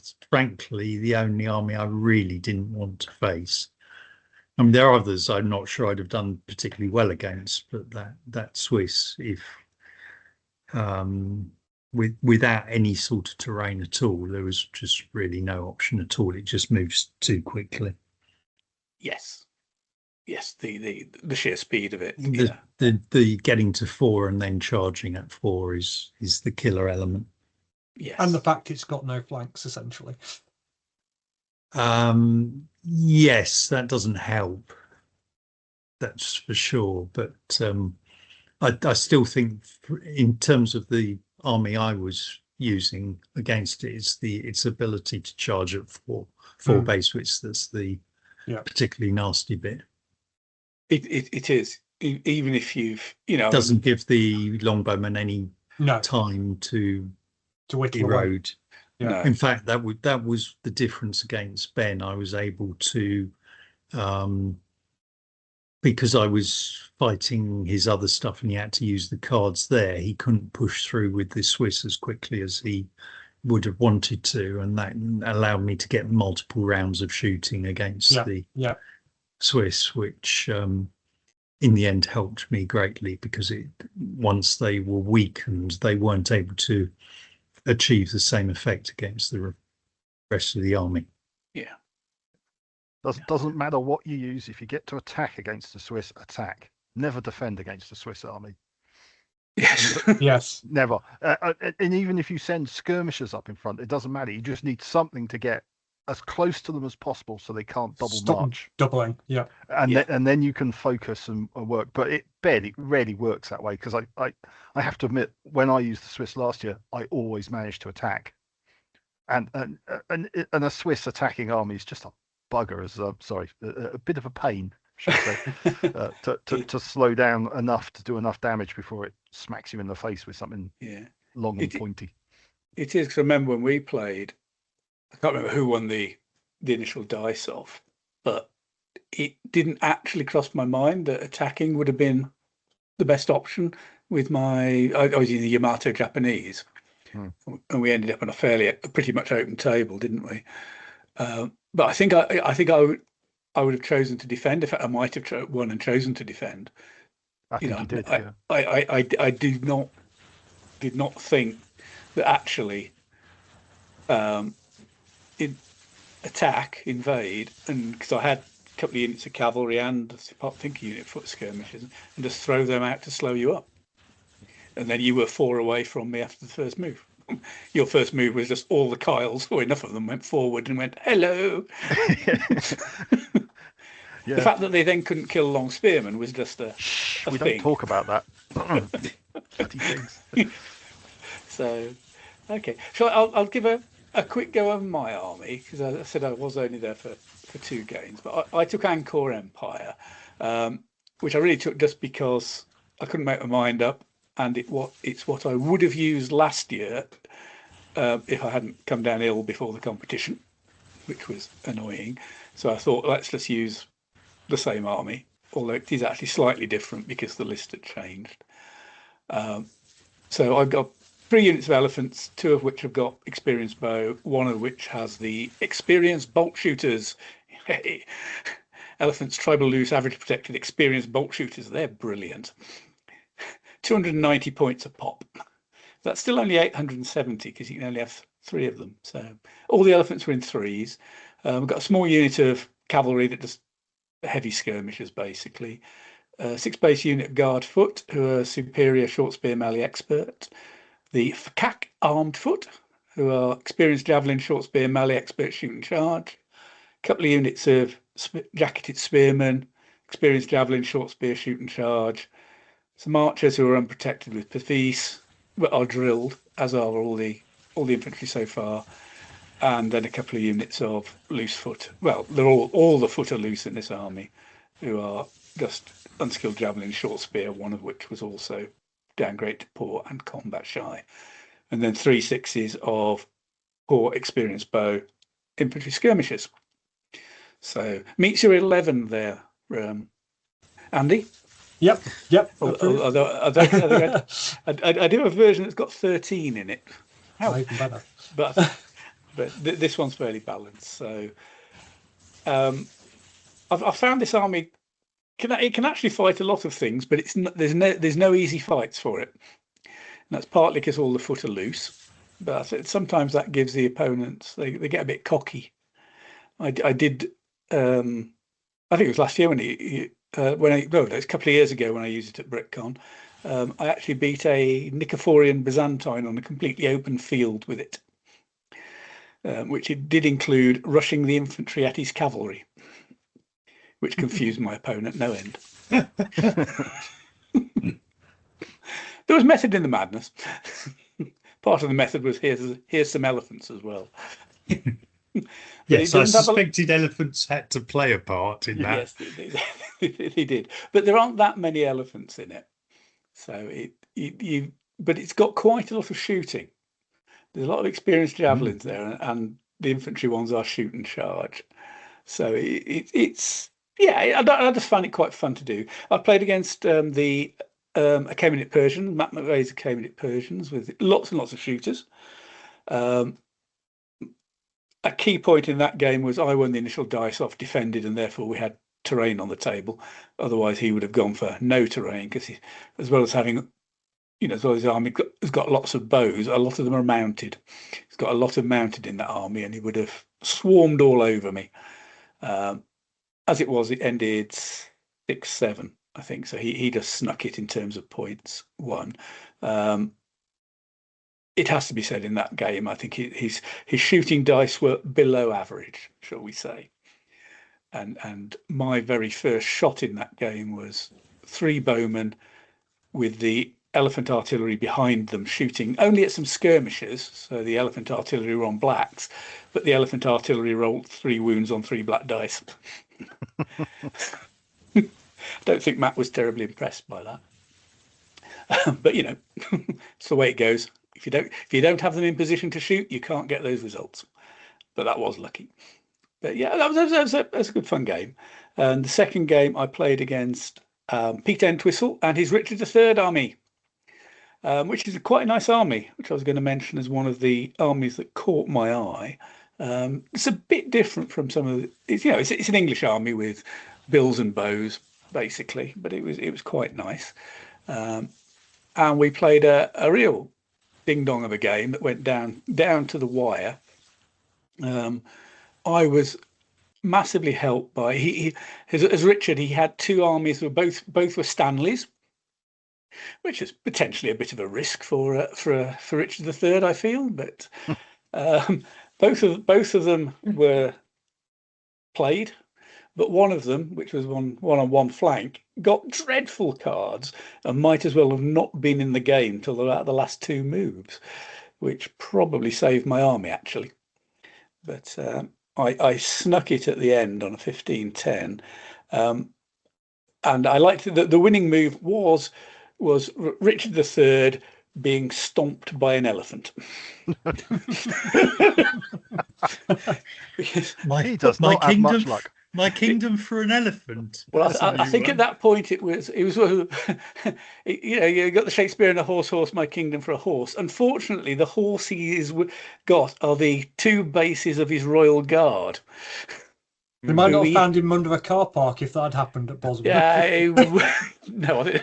the only army I really didn't want to face. I mean, there are others I'm not sure I'd have done particularly well against, but that Swiss, if without any sort of terrain at all, there was just really no option at all. It just moves too quickly. Yes, the sheer speed of it. The getting to 4 and then charging at 4 is the killer element. Yes. And the fact it's got no flanks, essentially. Yes, that doesn't help. That's for sure. But I still think, in terms of the army I was using against it, it's its ability to charge at 4 base widths that's the particularly nasty bit. It is. even if you've, doesn't give the longbowman any No, time to whittle away. erode. Yeah. No. In fact, that was the difference against Ben. I was able to, because I was fighting his other stuff and he had to use the cards there, he couldn't push through with the Swiss as quickly as he would have wanted to, and that allowed me to get multiple rounds of shooting against the Swiss, which in the end helped me greatly, because once they were weakened, they weren't able to achieve the same effect against the rest of the army. Yeah. Doesn't matter what you use. If you get to attack against the Swiss, attack. Never defend against the Swiss army. Yes. Yes. Never. And even if you send skirmishers up in front, it doesn't matter. You just need something to get as close to them as possible so they can't double march. Doubling. Yeah. And then you can focus and work. But it rarely works that way, because I have to admit, when I used the Swiss last year, I always managed to attack. And a Swiss attacking army is just a bugger, a bit of a pain, should I say, to slow down enough to do enough damage before it smacks you in the face with something long and pointy. It is, because I remember when we played, I can't remember who won the initial dice off, but it didn't actually cross my mind that attacking would have been the best option with I was using the Yamato Japanese, and we ended up on a pretty much open table, didn't we? But I think I would have chosen to defend. In fact, I might have won and chosen to defend. I think you did. I did not think that actually invade, and because I had a couple of units of cavalry and I think a unit of foot skirmishers, and just throw them out to slow you up. And then you were 4 away from me after the first move. Your first move was just all the Kyles, or enough of them, went forward and went, hello. The fact that they then couldn't kill long spearmen was just a we thing. don't talk about that. Bloody things. So, okay. So I'll give a quick go over my army, because I said I was only there for 2 games. But I took Angkor Empire, which I really took just because I couldn't make my mind up. And it's what I would have used last year if I hadn't come down ill before the competition, which was annoying. So I thought, let's just use the same army, although it is actually slightly different because the list had changed. So I've got 3 units of elephants, 2 of which have got experienced bow, 1 of which has the experienced bolt shooters. Elephants, tribal loose, average protected, experienced bolt shooters. They're brilliant. 290 points a pop. That's still only 870 because you can only have 3 of them. So all the elephants were in 3s. We've got a small unit of cavalry that does heavy skirmishers, basically. 6 base unit of guard foot, who are superior short spear melee expert. The Fakak armed foot, who are experienced javelin short spear melee expert shoot and charge. A couple of units of jacketed spearmen, experienced javelin short spear shoot and charge. Some archers who are unprotected with Pafis, but are drilled, as are all the infantry so far, and then a couple of units of loose foot. Well, they're all the foot are loose in this army, who are just unskilled javelin short spear, one of which was also downgrade to poor and combat shy, and then 3 6s of poor experienced bow infantry skirmishers. So meets your 11 there, Andy. Yep. Although I do have a version that's got 13 in it. Even better. But this one's fairly balanced. So I've found this army can actually fight a lot of things, but there's no easy fights for it. And that's partly because all the foot are loose, but sometimes that gives the opponents they get a bit cocky. I did. I think it was last year it's a couple of years ago when I used it at BritCon. I actually beat a Nickephorian Byzantine on a completely open field with it, which it did include rushing the infantry at his cavalry, which confused my opponent no end. There was method in the madness. Part of the method was here's some elephants as well. Yes, I suspected elephants had to play a part in that. Yes, He did, but there aren't that many elephants in it, so but it's got quite a lot of shooting. There's a lot of experienced javelins there, and the infantry ones are shoot and charge. So it's I just find it quite fun to do. I've played against the Achaemenid Persians, Matt McVeigh's Achaemenid Persians, with lots and lots of shooters. A key point in that game was I won the initial dice off defended, and therefore we had terrain on the table. Otherwise, he would have gone for no terrain, because as well as having, as well as his army has got lots of bows, a lot of them are mounted. He's got a lot of mounted in that army, and he would have swarmed all over me. As it was, it ended 6-7, I think. So he just snuck it in terms of points won. It has to be said, in that game, I think his shooting dice were below average, shall we say. And my very first shot in that game was 3 bowmen with the elephant artillery behind them, shooting only at some skirmishers. So the elephant artillery were on blacks, but the elephant artillery rolled 3 wounds on 3 black dice. I don't think Matt was terribly impressed by that. But it's the way it goes. If you don't have them in position to shoot, you can't get those results. But that was lucky. But yeah, that was a good fun game. And the second game I played against Peter Entwistle and his Richard III army, which is quite a nice army, which I was going to mention as one of the armies that caught my eye. It's a bit different from some of the, it's an English army with bills and bows, basically, but it was quite nice. And we played a real ding dong of a game that went down to the wire. I was massively helped by as Richard. He had 2 armies that were both were Stanleys, which is potentially a bit of a risk for Richard III, I feel. But both of them were played, but one of them, which was one on one flank, got dreadful cards and might as well have not been in the game till about the last 2 moves, which probably saved my army, actually. But I snuck it at the end on a 15-10, and I liked it. The winning move was Richard III being stomped by an elephant. Because he does not have much luck. My kingdom for an elephant. Well, I think at that point it was you got the Shakespeare and a horse, my kingdom for a horse. Unfortunately, the horse he's got are the 2 bases of his royal guard. They might not have found him under a car park if that had happened at Boswell. Yeah, no, God knows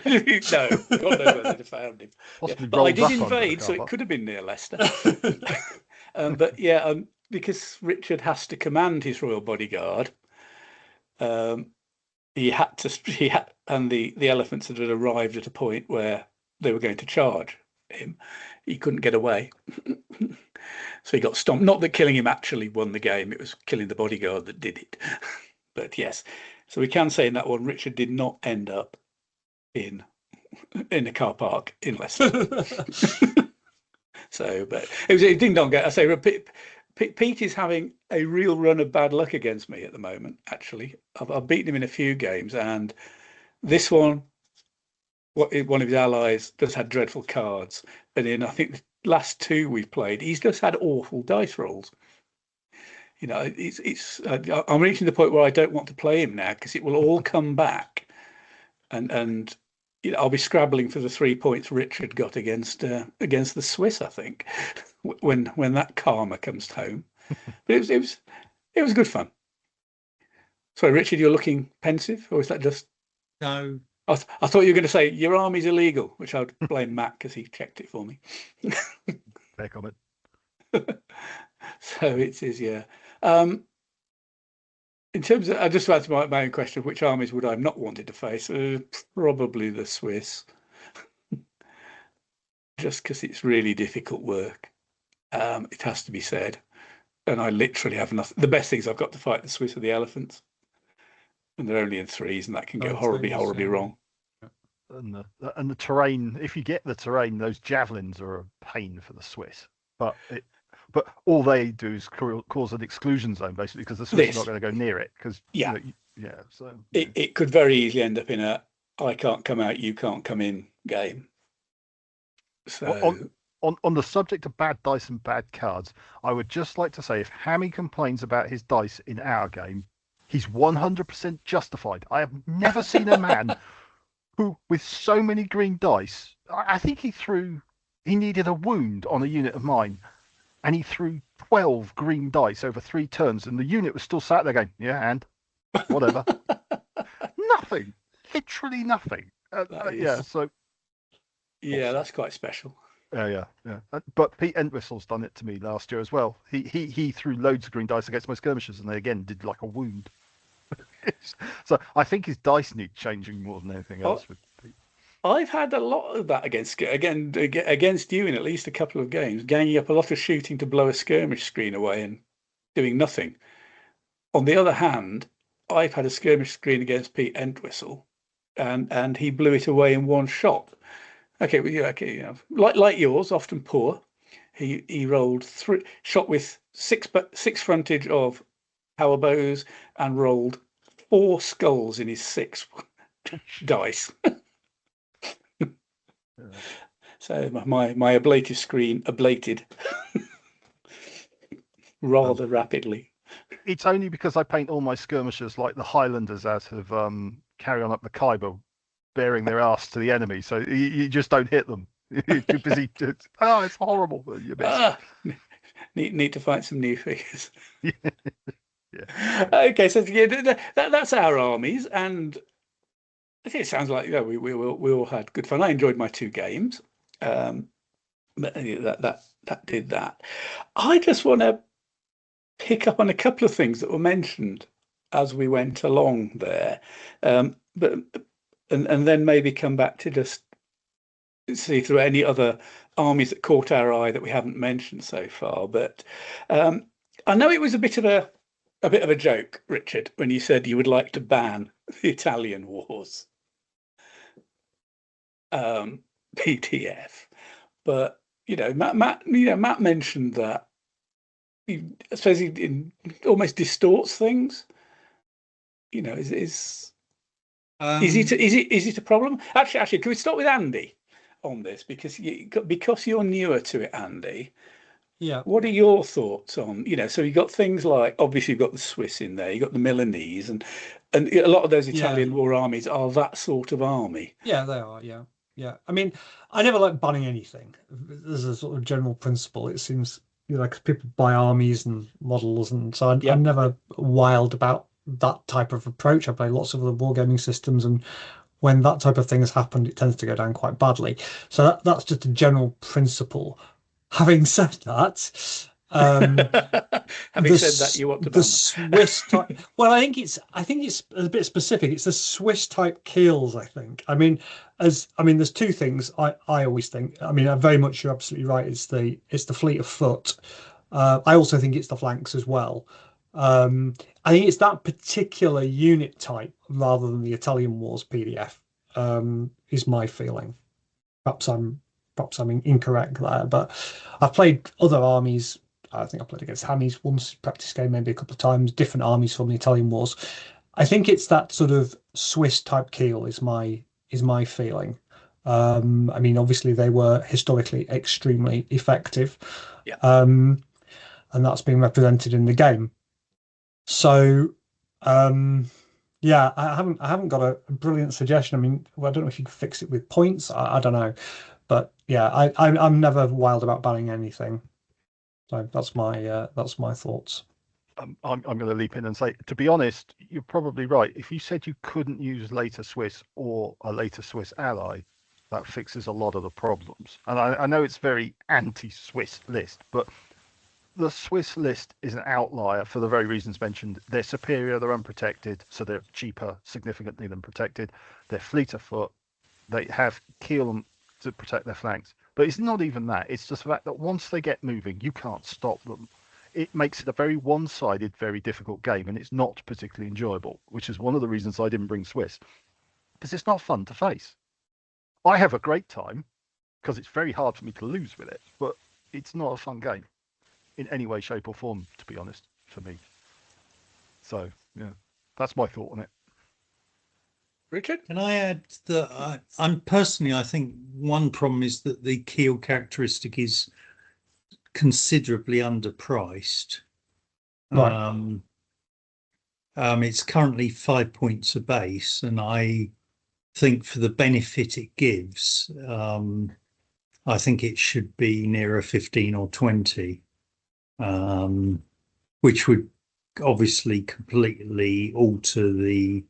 where they'd have found him. Yeah, but I did invade, so it could have been near Leicester. But yeah, because Richard has to command his royal bodyguard. He had, and the elephants had arrived at a point where they were going to charge him. He couldn't get away, so he got stomped. Not that killing him actually won the game; it was killing the bodyguard that did it. But yes, so we can say in that one, Richard did not end up in a car park in Leicester. So, but it was a ding dong game. I say, Pete is having a real run of bad luck against me at the moment, actually. I've beaten him in a few games, and this one, one of his allies just had dreadful cards. And in, I think, the last 2 we've played, he's just had awful dice rolls. I'm reaching the point where I don't want to play him now, because it will all come back. And I'll be scrabbling for the 3 points Richard got against the Swiss, I think, when that karma comes home. But it was good fun. Sorry, Richard, you're looking pensive, or is that just? No. I thought you were going to say your army's illegal, which I would blame Matt because he checked it for me. Fair comment. So it is, yeah. In terms of, I just answered my own question, which armies would I have not wanted to face? Probably the Swiss, just because it's really difficult work. It has to be said, and I literally have nothing. The best things I've got to fight the Swiss are the elephants, and they're only in 3s, and that can go horribly wrong. And the terrain. If you get the terrain, those javelins are a pain for the Swiss. But all they do is cause an exclusion zone, basically, because the Swiss are not going to go near it. Because Yeah, so it could very easily end up in a I can't come out, you can't come in game. So on the subject of bad dice and bad cards, I would just like to say if Hammy complains about his dice in our game, he's 100% justified. I have never seen a man who, with so many green dice, I think he needed a wound on a unit of mine, and he threw 12 green dice over 3 turns, and the unit was still sat there going, yeah, and whatever. Nothing. Literally nothing. That's quite special. Yeah. But Pete Entwistle's done it to me last year as well. He threw loads of green dice against my skirmishers, and they again did like a wound. So I think his dice need changing more than anything else. With Pete. I've had a lot of that against you in at least a couple of games, ganging up a lot of shooting to blow a skirmish screen away and doing nothing. On the other hand, I've had a skirmish screen against Pete Entwistle, and he blew it away in one shot. Like yours, often poor. He rolled shot with six frontage of power bows and rolled 4 skulls in his 6 dice. So my ablative screen ablated rather rapidly. It's only because I paint all my skirmishers like the Highlanders out of Carry On Up the Khyber, bearing their ass to the enemy, so you just don't hit them. You're too busy. It's horrible. You miss. Need to find some new figures. Yeah. Okay, so that's our armies, and it sounds like we all had good fun. I enjoyed my 2 games. But that did that. I just want to pick up on a couple of things that were mentioned as we went along there, but then maybe come back to just see through any other armies that caught our eye that we haven't mentioned so far. But I know it was a bit of a joke, Richard, when you said you would like to ban the Italian wars. PDF, but Matt mentioned that. I suppose he almost distorts things. Is it a problem? Actually, can we start with Andy on this because you're newer to it, Andy? Yeah. What are your thoughts on So you got things like, obviously you've got the Swiss in there, you got the Milanese, and a lot of those Italian war armies are that sort of army. Yeah, they are. Yeah. I mean, I never like banning anything. There's a sort of general principle. It seems like people buy armies and models, and so I'm never wild about that type of approach. I play lots of other wargaming systems, and when that type of thing has happened, it tends to go down quite badly. So that's just a general principle. Having said that, you want to ban the Swiss type. Well, I think it's a bit specific. It's the Swiss type keels. I think. There's 2 things I always think. I very much you're absolutely right. It's the fleet of foot. I also think it's the flanks as well. I think it's that particular unit type rather than the Italian Wars PDF. Is my feeling. Perhaps I'm incorrect there, but I've played other armies. I think I played against Hammies once, practice game maybe a couple of times, different armies from the Italian Wars. I think it's that sort of Swiss type keel is my feeling. Obviously they were historically extremely effective. Yeah. And that's been represented in the game. So I haven't got a brilliant suggestion. I don't know if you could fix it with points. I don't know. But yeah, I'm never wild about banning anything. So that's my thoughts. I'm going to leap in and say, to be honest, you're probably right. If you said you couldn't use later Swiss or a later Swiss ally, that fixes a lot of the problems. And I know it's very anti-Swiss list, but the Swiss list is an outlier for the very reasons mentioned. They're superior, they're unprotected, so they're cheaper significantly than protected. They're fleet of foot. They have keel to protect their flanks. But it's not even that. It's just the fact that once they get moving, you can't stop them. It makes it a very one-sided, very difficult game, and it's not particularly enjoyable, which is one of the reasons I didn't bring Swiss, because it's not fun to face. I have a great time, because it's very hard for me to lose with it, but it's not a fun game in any way, shape, or form, to be honest, for me. So, yeah. That's my thought on it. Richard? Can I add that I think one problem is that the keel characteristic is considerably underpriced. Right. It's currently 5 points a base, and I think for the benefit it gives, I think it should be nearer 15 or 20, which would obviously completely alter the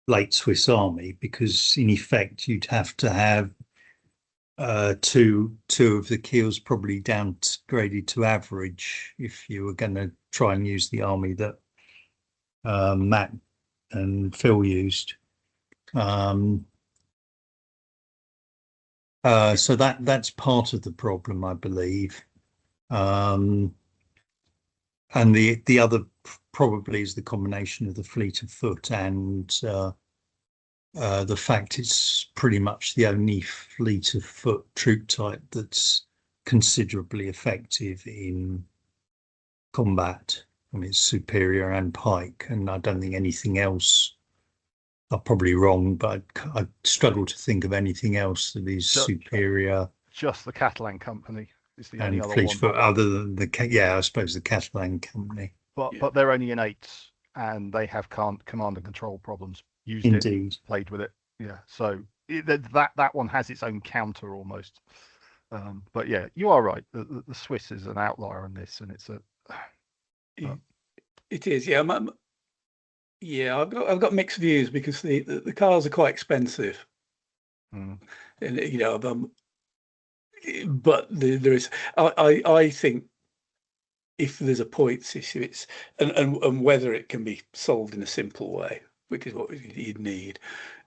late Swiss Army, because in effect you'd have to have two of the keels probably downgraded to average if you were going to try and use the army that Matt and Phil used. So that's part of the problem, I believe. And the other probably is the combination of the fleet of foot and the fact it's pretty much the only fleet of foot troop type that's considerably effective in combat. I mean, it's superior and pike, and I don't think anything else. I'm probably wrong, but I struggle to think of anything else that is superior. Just the Catalan company is the only And other fleet one. foot, other than I suppose the Catalan company. But they're only in 8s, and they have command and control problems. Used Indeed. it, played with it. Yeah, so that one has its own counter almost. But yeah, you are right. The Swiss is an outlier on this, and it's a. It is, yeah. I've got mixed views because the cars are quite expensive, and but there is. I think if there's a points issue, it's and whether it can be solved in a simple way, which is what you'd need,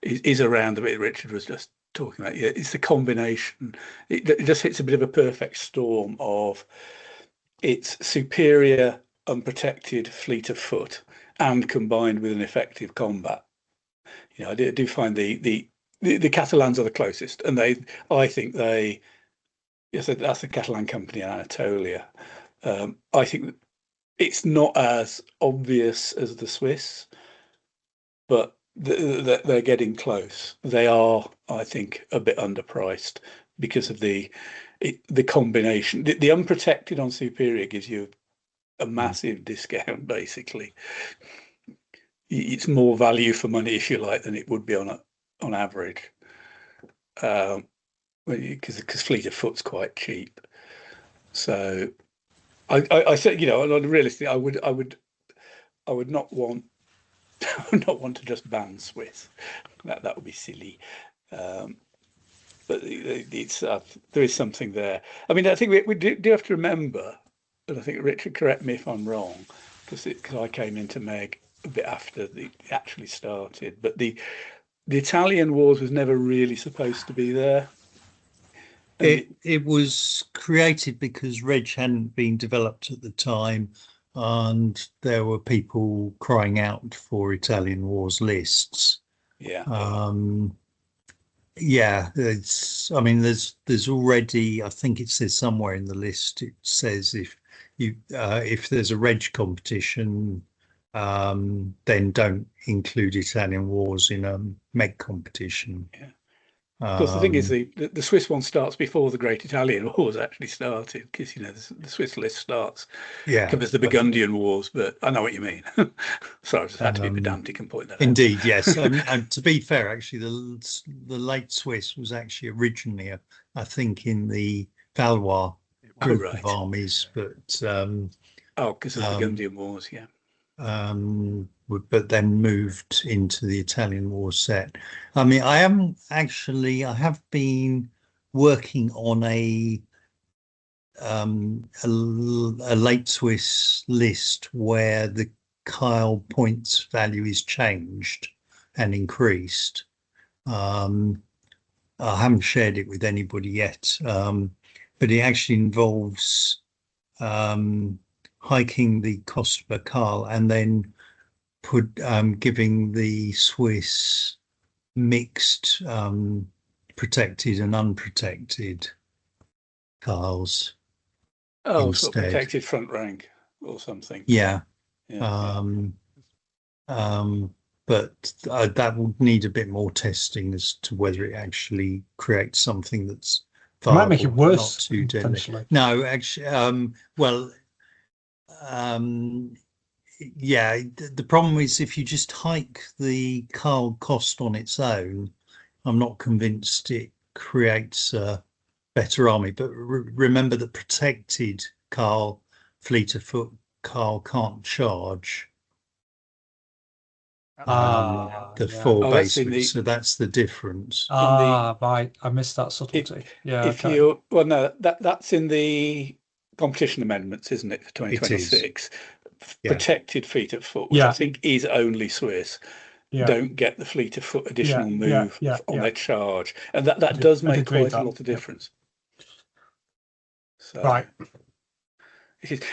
is around the bit Richard was just talking about. Yeah, it's the combination. It just hits a bit of a perfect storm of its superior unprotected fleet of foot and combined with an effective combat. I do find the Catalans are the closest, and I think that's the Catalan company in Anatolia. I think it's not as obvious as the Swiss, but they're getting close. They are, I think, a bit underpriced because of the combination. The unprotected on superior gives you a massive discount, basically. It's more value for money, if you like, than it would be on average. Because fleet of foot's quite cheap. So I said, realistically, I would not want to just ban Swiss. That would be silly. But it's there is something there. I mean, I think we do have to remember, and I think Richard, correct me if I'm wrong, because I came into MeG a bit after it actually started. But the Italian wars was never really supposed to be there. It was created because Reg hadn't been developed at the time, and there were people crying out for Italian wars lists. Yeah. There's already, I think it says somewhere in the list, it says if there's a Reg competition, then don't include Italian wars in a MEG competition. Yeah. Of course, the thing is, the Swiss one starts before the Great Italian Wars actually started, because the Swiss list covers the Burgundian Wars. But I know what you mean. Sorry, I just had to be pedantic and point that out. Indeed, yes. And to be fair, actually, the late Swiss was actually originally, I think, in the Valois group of armies, but because of the Burgundian Wars, yeah. But then moved into the Italian war set. I mean, I have been working on a late Swiss list where the Kyle points value is changed and increased. I haven't shared it with anybody yet, but it actually involves hiking the cost per Carl and then giving the Swiss mixed protected and unprotected Carls. Oh, sort of protected front rank or something. Yeah. But that would need a bit more testing as to whether it actually creates something that's It might make it viable, worse, not too deadly. potentially. No, actually, well, yeah. The problem is if you just hike the Carl cost on its own, I'm not convinced it creates a better army. But remember that protected Carl, fleet of foot Carl can't charge. The Yeah. 4 base widths, so that's the difference. Right. I missed that subtlety. If you no, that's in the competition amendments, isn't it, for 2026? Yeah. Protected fleet of foot, which I think is only Swiss, don't get the fleet of foot additional move on their charge, and that does make quite a lot of difference. So, right.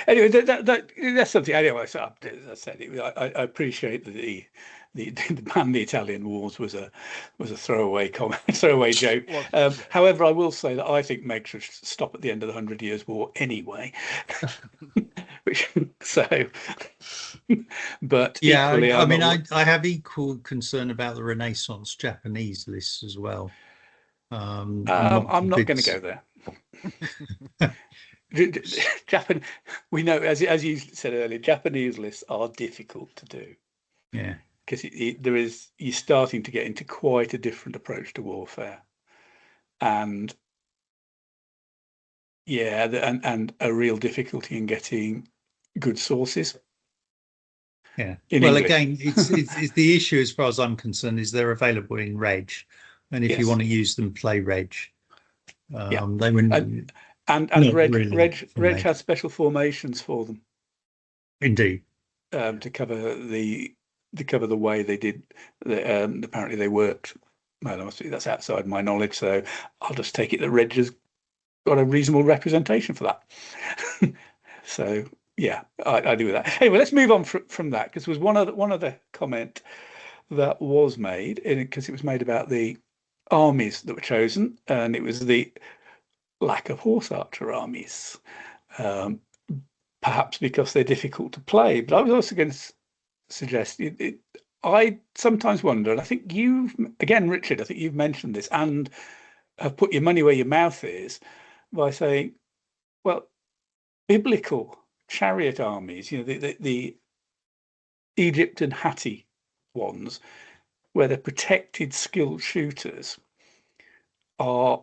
Anyway, that's something. Anyway, so as I said, I appreciate the ban the Italian wars was a throwaway comment, throwaway joke. However, I will say that I think MeG should stop at the end of the 100 Years' War anyway. But yeah, equally, I have equal concern about the Renaissance Japanese lists as well. I'm not going to go there. Japan, we know, as you said earlier, Japanese lists are difficult to do. Yeah, because you're starting to get into quite a different approach to warfare, and and a real difficulty in getting good sources. Yeah. Well, English. Again, it's the issue as far as I'm concerned is they're available in Reg, and if you want to use them, play Reg. They wouldn't. And Reg has special formations for them. Indeed. To cover the way they did. Apparently they worked. Well, that's outside my knowledge, so I'll just take it that Reg has got a reasonable representation for that. So yeah, I do with that. Anyway, let's move on from that, because there was one other comment that was made, because it was made about the armies that were chosen, and it was the lack of horse archer armies, perhaps because they're difficult to play. But I was also going to suggest I sometimes wonder, and I think Richard, I think you've mentioned this and have put your money where your mouth is by saying, well, biblical chariot armies, the Egypt and Hatti ones, where they're protected, skilled shooters, are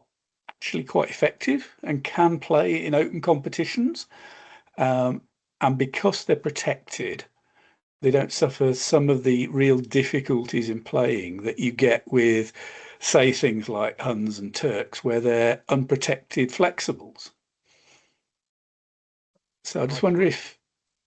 actually quite effective and can play in open competitions, and because they're protected, they don't suffer some of the real difficulties in playing that you get with, say, things like Huns and Turks, where they're unprotected flexibles. So I just wonder if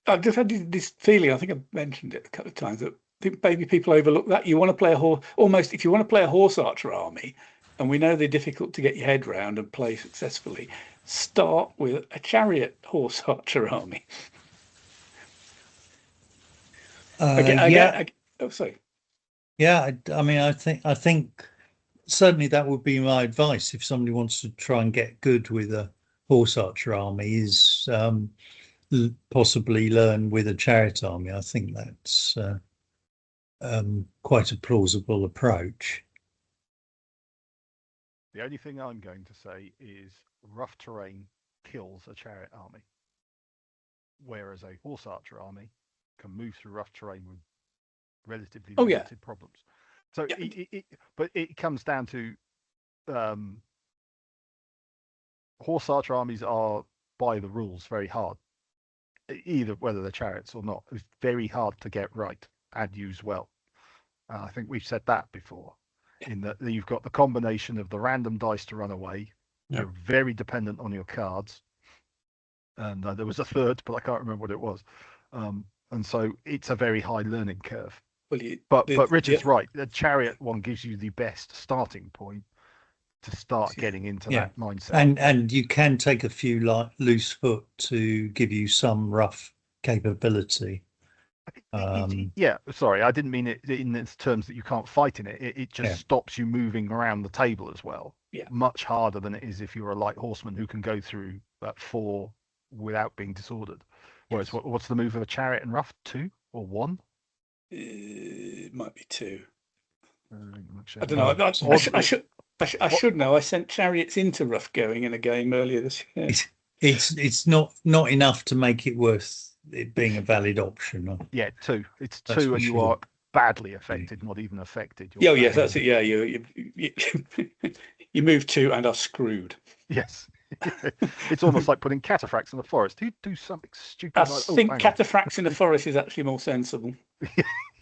I've just had this feeling, I think I've mentioned it a couple of times, that I think maybe people overlook that. You want to play if you want to play a horse archer army, and we know they're difficult to get your head round and play successfully, start with a chariot horse archer army. Sorry. Yeah, I think certainly that would be my advice if somebody wants to try and get good with a horse archer army, is possibly learn with a chariot army. I think that's quite a plausible approach. The only thing I'm going to say is rough terrain kills a chariot army, whereas a horse archer army can move through rough terrain with relatively limited problems. So, but it comes down to horse archer armies are, by the rules, very hard. Either whether they're chariots or not, it's very hard to get right and use well. I think we've said that before, in that you've got the combination of the random dice to run away. Yep. You're very dependent on your cards, and there was a third, but I can't remember what it was. And so it's a very high learning curve. Well, but Richard's right. The chariot one gives you the best starting point to start getting into that mindset. And you can take a few loose foot to give you some rough capability. Sorry, I didn't mean it in its terms that you can't fight in it. It just stops you moving around the table as well. Yeah, much harder than it is if you're a light horseman who can go through that 4 without being disordered. Whereas what's the move of a chariot and rough? 2 or 1? It might be 2. Actually, I don't know. I should know. I sent chariots into rough going in a game earlier this year. It's not enough to make it worth it being a valid option. Yeah, 2. It's That's 2, for and you sure. are badly affected, not even affected. Oh, yeah, that's it. Yeah, you move 2 and are screwed. Yes. It's almost like putting cataphracts in the forest. You do something stupid. I think cataphracts in the forest is actually more sensible.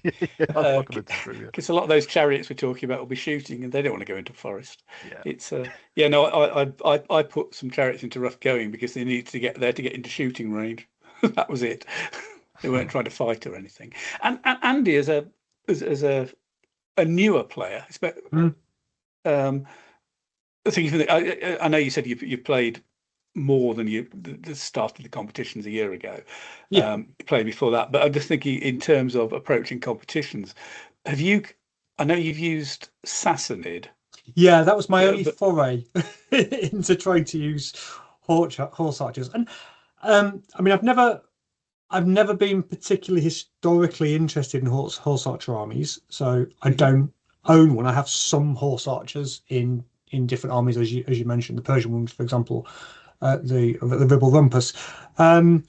Because a lot of those chariots we're talking about will be shooting, and they don't want to go into forest. Yeah. It's I put some chariots into rough going because they needed to get there to get into shooting range. That was it. They weren't trying to fight or anything. And Andy, as a newer player, I know you said you played more than the start of the competitions a year ago. Yeah. Played before that, but I'm just thinking in terms of approaching competitions. I know you've used Sassanid. Yeah, that was my only foray into trying to use horse archers, and I mean, I've never been particularly historically interested in horse archer armies, so I don't own one. I have some horse archers in different armies, as you mentioned, the Persian ones, for example, the Ribble Rumpus. I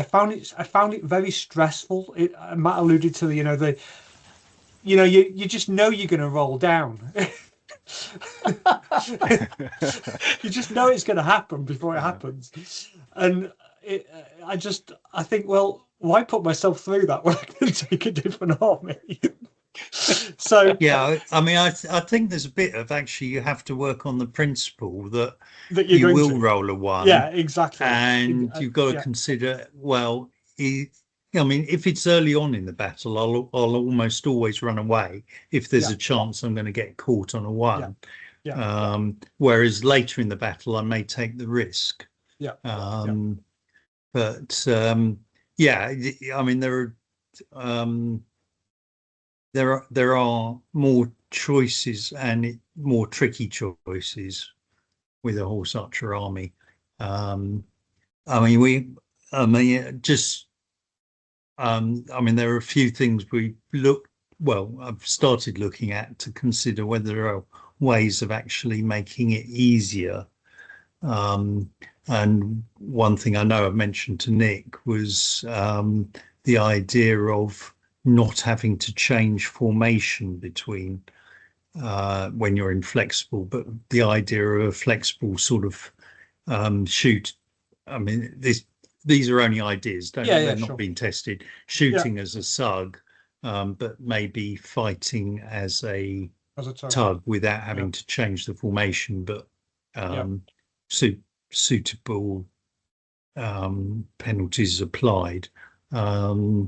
found it very stressful. Matt alluded to you just know you're going to roll down. You just know it's going to happen before it happens, and I think, well, why put myself through that when I can take a different army? So yeah, I mean, I think there's a bit of actually you have to work on the principle that you will roll a 1. Yeah, exactly. And you've got to consider, well, I mean, if it's early on in the battle, I'll almost always run away if there's a chance I'm going to get caught on a 1. Whereas later in the battle, I may take the risk. But I mean, there are more choices and more tricky choices with a horse archer army. I mean, there are a few things I've started looking at to consider whether there are ways of actually making it easier. And one thing I know I've mentioned to Nick was the idea of not having to change formation between when you're inflexible, but the idea of a flexible sort of shoot. I mean, these are only ideas, they're not being tested. Shooting as a SUG, but maybe fighting as a tug without having to change the formation, but suitable penalties applied. So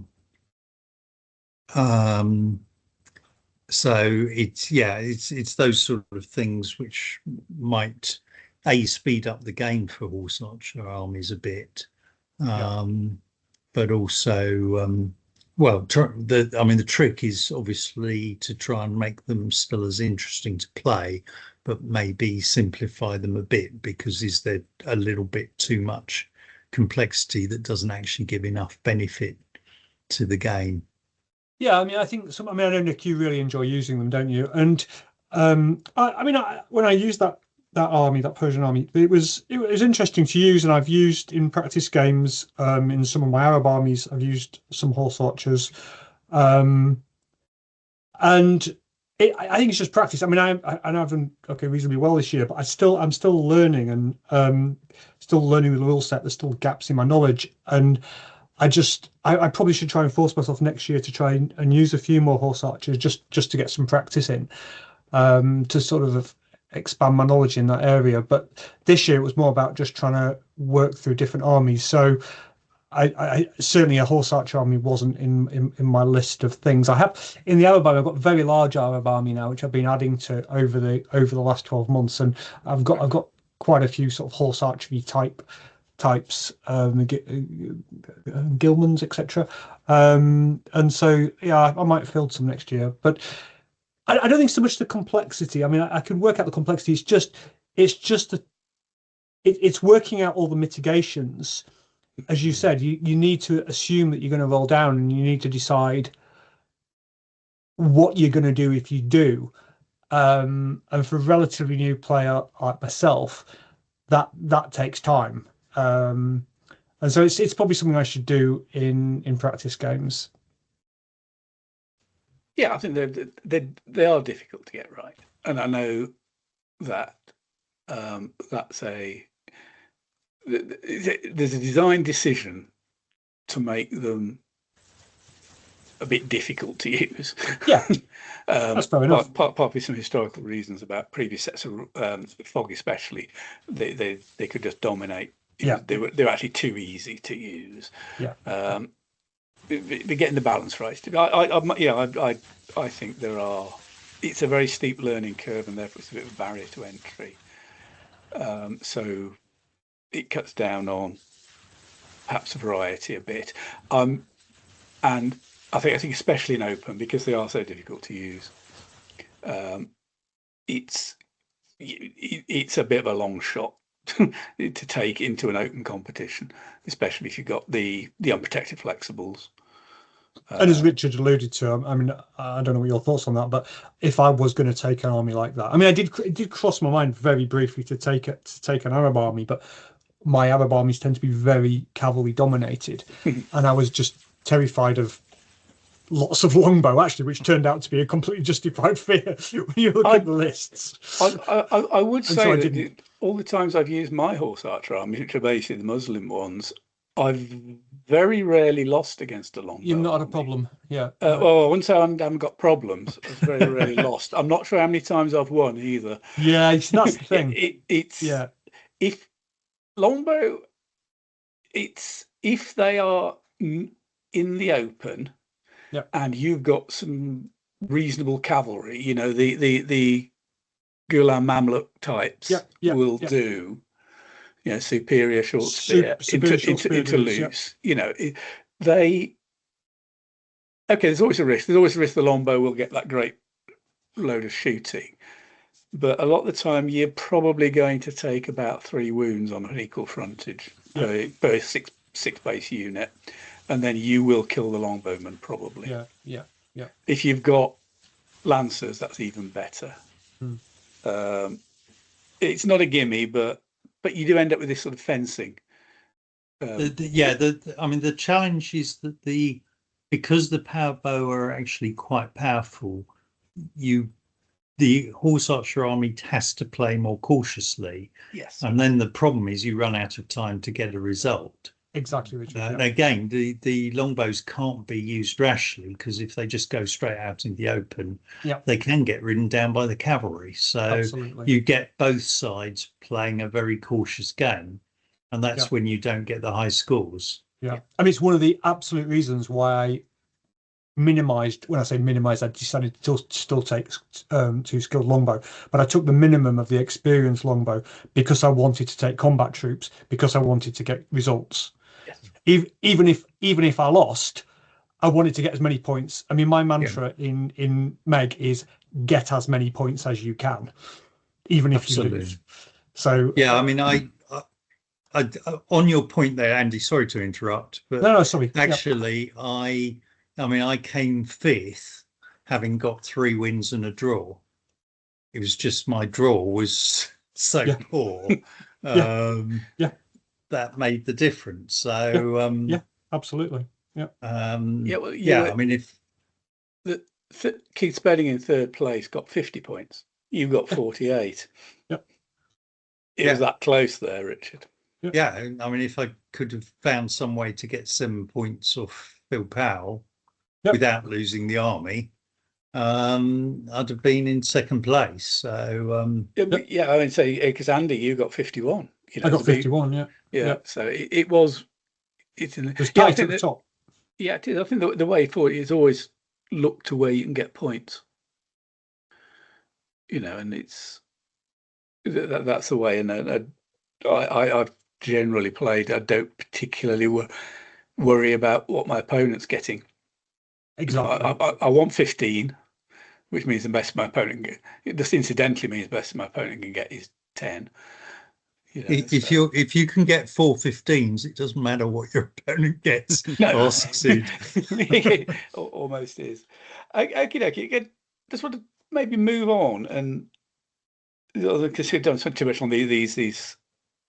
it's those sort of things which might speed up the game for horse archer armies a bit, but also the trick is obviously to try and make them still as interesting to play, but maybe simplify them a bit, because is there a little bit too much complexity that doesn't actually give enough benefit to the game? Yeah, I mean, I think I know, Nick, you really enjoy using them, don't you? And when I used that army, that Persian army, it was interesting to use, and I've used in practice games in some of my Arab armies. I've used some horse archers, and I think it's just practice. I mean, I've done reasonably well this year, but I'm still learning, and still learning the rule set. There's still gaps in my knowledge, and I probably should try and force myself next year to try and use a few more horse archers just to get some practice in, to sort of expand my knowledge in that area. But this year it was more about just trying to work through different armies. So I certainly a horse archer army wasn't in my list of things. I have in the Arab army. I've got a very large Arab army now, which I've been adding to over the last 12 months, and I've got quite a few sort of horse archery types, Gilmans, etc. And so I might field some next year, but I don't think so much the complexity. I mean, I can work out the complexity. It's working out all the mitigations. as you said, you need to assume that you're going to roll down, and you need to decide what you're going to do if you do. And for a relatively new player like myself, that takes time. And so it's probably something I should do in practice games. Yeah, I think they are difficult to get right, and I know that there's a design decision to make them a bit difficult to use. Yeah, that's fair enough. Partly some historical reasons about previous sets of fog, especially they could just dominate. Yeah, they were actually too easy to use. Yeah, but getting the balance right. I think it's a very steep learning curve, and therefore it's a bit of a barrier to entry. So it cuts down on perhaps variety a bit. And I think especially in open, because they are so difficult to use, it's a bit of a long shot to take into an open competition, especially if you've got the unprotected flexibles. And as Richard alluded to, I mean, I don't know what your thoughts on that, but if I was going to take an army like that, I mean, it did cross my mind very briefly to take an Arab army, but my Arab armies tend to be very cavalry dominated, and I was just terrified of lots of longbow, actually, which turned out to be a completely justified fear when you look at the lists. I would say that all the times I've used my horse archer armies, which are basically the Muslim ones, I've very rarely lost against a longbow. You've not had a problem, yeah. Well, I wouldn't say I haven't got problems. I've very rarely lost. I'm not sure how many times I've won either. Yeah, that's the thing. If longbow, if they are in the open, and you've got some reasonable cavalry, the Ghulam Mamluk types will do. Superior short spear into loose. There's always a risk. There's always a risk the longbow will get that great load of shooting, but a lot of the time you're probably going to take about 3 wounds on an equal frontage per six base unit, and then you will kill the longbowman probably. Yeah. If you've got lancers, that's even better. It's not a gimme, but you do end up with this sort of fencing. The challenge is that because the power bow are actually quite powerful, the horse archer army has to play more cautiously. Yes. And then the problem is you run out of time to get a result. Exactly, Richard. Again, the longbows can't be used rashly, because if they just go straight out in the open, they can get ridden down by the cavalry. So absolutely, you get both sides playing a very cautious game, and that's when you don't get the high scores. Yeah, I mean, it's one of the absolute reasons why I minimized. When I say minimized, I decided to still take 2 skilled longbow, but I took the minimum of the experienced longbow because I wanted to take combat troops, because I wanted to get results. Yes. Even if I lost, I wanted to get as many points. I mean, my mantra in MeG is get as many points as you can, even if you lose. So I mean, I on your point there, Andy, sorry to interrupt, but no, sorry. Actually, I came 5th, having got 3 wins and a draw. It was just my draw was so poor. That made the difference. So absolutely. I mean, if Keith Spedding in 3rd place got 50 points, you got 48. It was that close there, Richard. I mean, if I could have found some way to get 7 points off Phil Powell without losing the army, I'd have been in 2nd place. So I mean, say because Andy, you got 51. I got 51. So it was. It's in the tight at the top. Yeah, it is. I think the way forward is always look to where you can get points. And it's that's the way. And I've generally played. I don't particularly worry about what my opponent's getting. Exactly. I want 15, which means the best my opponent can get. It just incidentally means the best my opponent can get is 10. You know, if you can get 4 15s, it doesn't matter what your opponent gets or succeed. Almost is. Okay. Just want to maybe move on and because you don't spend too much on these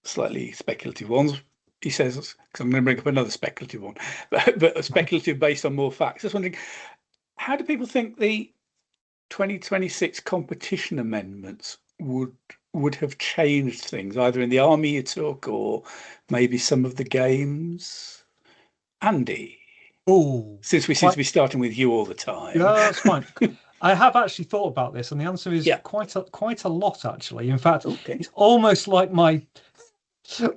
slightly speculative ones. He says, because I'm going to bring up another speculative one, but speculative based on more facts. Just wondering, how do people think the 2026 competition amendments would have changed things, either in the army you took or maybe some of the games? Andy, since we seem to be starting with you all the time. Yeah, that's fine. I have actually thought about this, and the answer is quite a lot, actually. In fact, it's almost like my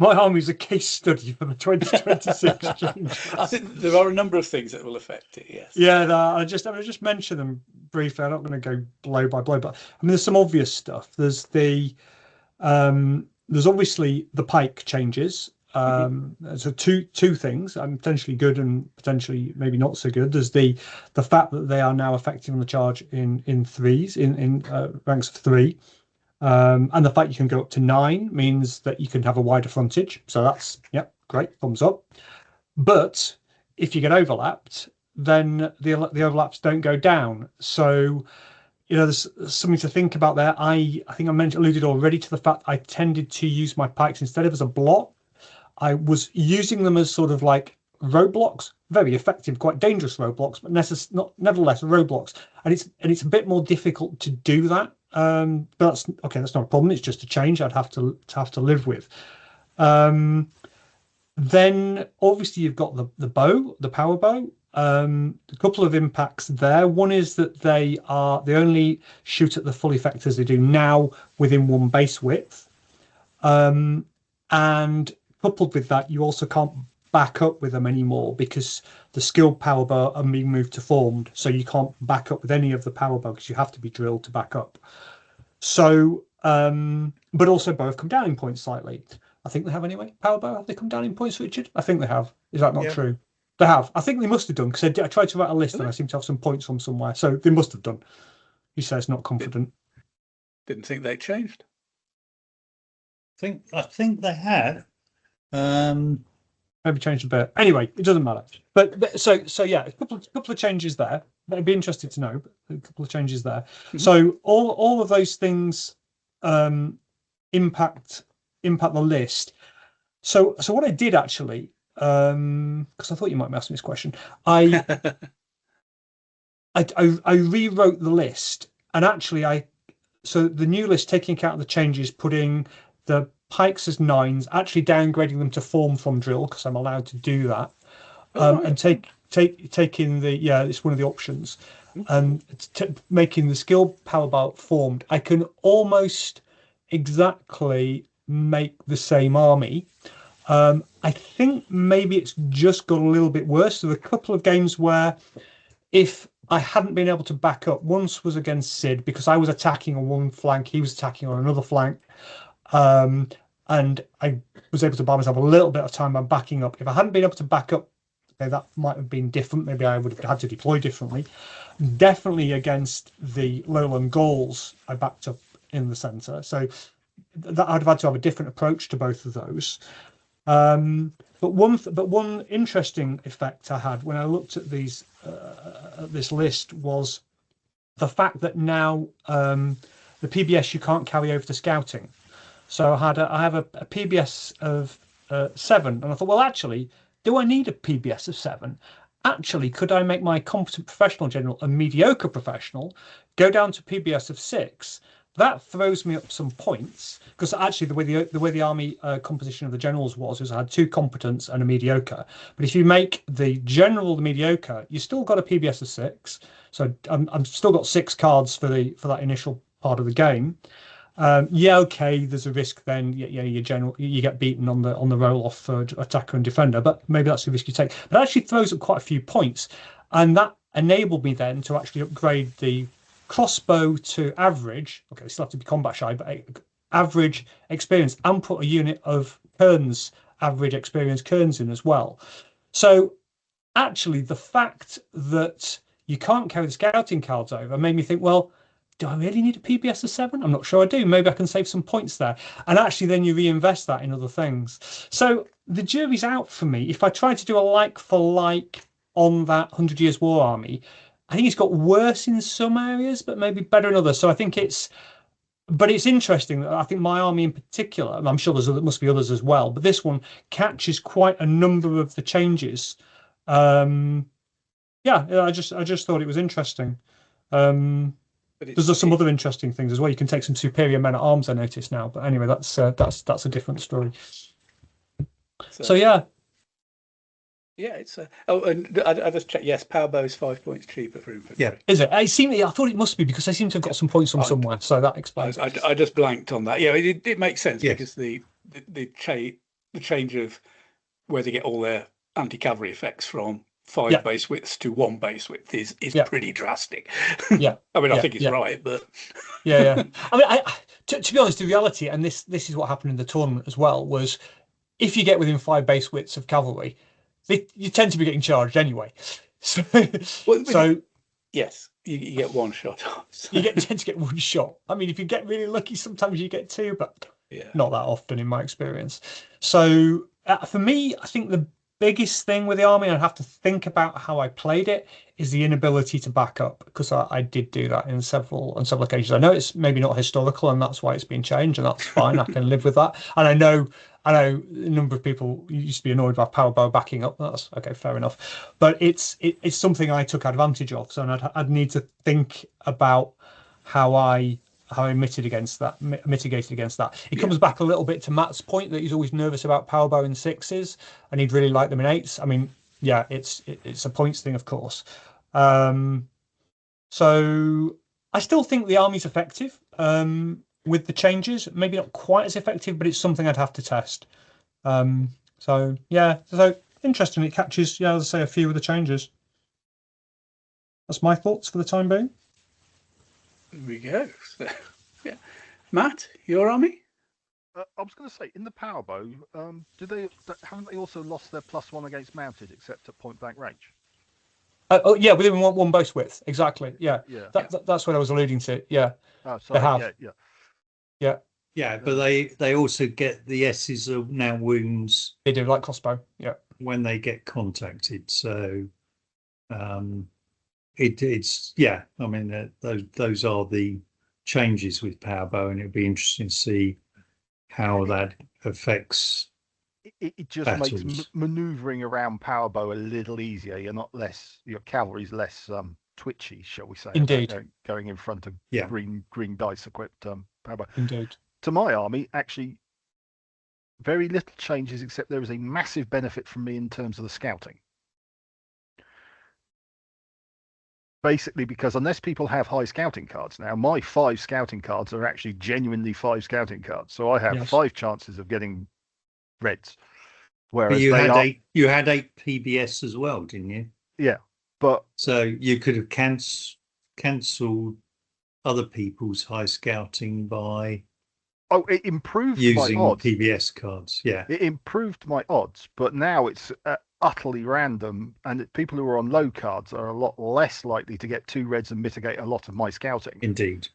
army is a case study for the 2026 change. I think there are a number of things that will affect it, yes. Yeah, I just mention them briefly. I'm not going to go blow by blow, but I mean, there's some obvious stuff. There's there's obviously the pike changes. So two things, potentially good and potentially maybe not so good. There's the fact that they are now effective on the charge in threes, in ranks of 3. And the fact you can go up to 9 means that you can have a wider frontage. So that's, great, thumbs up. But if you get overlapped, then the overlaps don't go down. So, there's something to think about there. I think I alluded already to the fact I tended to use my pikes instead of as a block. I was using them as sort of like roadblocks, very effective, quite dangerous roadblocks, but nevertheless roadblocks. And it's a bit more difficult to do that. But that's not a problem. It's just a change I'd have to live with. Then obviously you've got the bow, the power bow. A couple of impacts there. One is that they only shoot at the full effect as they do now within 1 base width. And coupled with that, you also can't back up with them anymore because the skilled power bow are being moved to formed, so you can't back up with any of the power bow because you have to be drilled to back up. So, but also both come down in points slightly. I think they have anyway. Power bow, have they come down in points, Richard? I think they have. Is that not true? They have. I think they must have done because I tried to write a list and I seem to have some points from somewhere. So they must have done. He says, not confident. Didn't think they changed. I think they have. Maybe changed a bit. Anyway, it doesn't matter. But so yeah, a couple of changes there. I'd be interested to know. But a couple of changes there. Mm-hmm. So all of those things impact the list. So what I did actually, because I thought you might be asking this question, I rewrote the list, and actually so the new list, taking account of the changes, putting the pikes as 9s, actually downgrading them to form from drill because I'm allowed to do that, and taking it's one of the options, and making the skill power bow formed. I can almost exactly make the same army. I think maybe it's just got a little bit worse. There were a couple of games where if I hadn't been able to back up, once was against Sid because I was attacking on one flank, he was attacking on another flank. And I was able to buy myself a little bit of time by backing up. If I hadn't been able to back up, that might have been different. Maybe I would have had to deploy differently. Definitely against the Lowland Gauls, I backed up in the centre. So that I'd have had to have a different approach to both of those. But one interesting effect I had when I looked at these at this list was the fact that now the PBS you can't carry over to scouting. So I have a PBS of 7, and I thought, well, actually, do I need a PBS of 7? Actually, could I make my competent professional general a mediocre professional, go down to PBS of 6? That throws me up some points because actually the way the army composition of the generals was I had 2 competents and a mediocre. But if you make the general the mediocre, you still got a PBS of 6. So I'm still got 6 cards for that initial part of the game. There's a risk then. Your general, you get beaten on the roll off for attacker and defender, but maybe that's the risk you take. But it actually throws up quite a few points, and that enabled me then to actually upgrade the crossbow to average. Okay, still have to be combat shy, but average experience, and put a unit of Kerns average experience Kerns in as well. So actually, the fact that you can't carry the scouting cards over made me think, well, do I really need a PBS of 7? I'm not sure I do. Maybe I can save some points there. And actually then you reinvest that in other things. So the jury's out for me. If I try to do a like for like on that 100 Years War army, I think it's got worse in some areas, but maybe better in others. So I think but it's interesting that I think my army in particular, and I'm sure there must be others as well, but this one catches quite a number of the changes. I just thought it was interesting. There's some other interesting things as well. You can take some superior men at arms, I notice now. But anyway, that's a different story. So yeah. Yeah, it's and I just checked. Yes, power bow is 5 points cheaper for infantry. Yeah, is it? I thought it must be because they seem to have got some points from somewhere. So that explains. I just blanked on that. Yeah, it makes sense because the change of where they get all their anti-cavalry effects from 5 base widths to 1 base width is pretty drastic. Yeah, I mean, I think it's right, but yeah. I mean, to be honest, the reality, and this is what happened in the tournament as well, was if you get within 5 base widths of cavalry, you tend to be getting charged anyway. So yes, you get one shot. You tend to get one shot. I mean, if you get really lucky, sometimes you get 2, but not that often in my experience. So for me, I think the biggest thing with the army, I'd have to think about how I played it, is the inability to back up, because I did do that on several occasions. I know it's maybe not historical, and that's why it's been changed, and that's fine. I can live with that. And I know a number of people used to be annoyed by power bow backing up. That's okay, fair enough. But it's something I took advantage of. So I'd need to think about how I mitigated against that. It comes back a little bit to Matt's point that he's always nervous about power bow in 6s, and he'd really like them in 8s. I mean, yeah, it's a points thing, of course. So I still think the army's effective. With the changes, maybe not quite as effective, but it's something I'd have to test. So interesting. It catches, as I say, a few of the changes. That's my thoughts for the time being. There we go. So, yeah, Matt, your army? I was going to say, in the power bow, haven't they also lost their +1 against mounted, except at point blank range? Within one base width, exactly. Yeah. That's what I was alluding to. Yeah. Oh, sorry. They have. Yeah, but they also get the S's are now wounds. They do, like crossbow. Yeah. When they get contacted, so it's I mean those are the changes with power bow, and it'll be interesting to see how that affects. It just battles. makes manoeuvring around power bow a little easier. Your cavalry's less twitchy, shall we say? Indeed. Going in front of green dice equipped power bow. Indeed. To my army, actually, very little changes, except there is a massive benefit from me in terms of the scouting. Basically, because unless people have high scouting cards now, my 5 scouting cards are actually genuinely 5 scouting cards. So I have 5 chances of getting reds. Whereas but you had 8 PBS as well, didn't you? Yeah, but so you could have cancelled other people's high scouting by. Oh, it improved using my odds. PBS cards. Yeah, it improved my odds, but now it's utterly random, and people who are on low cards are a lot less likely to get 2 reds and mitigate a lot of my scouting. Indeed.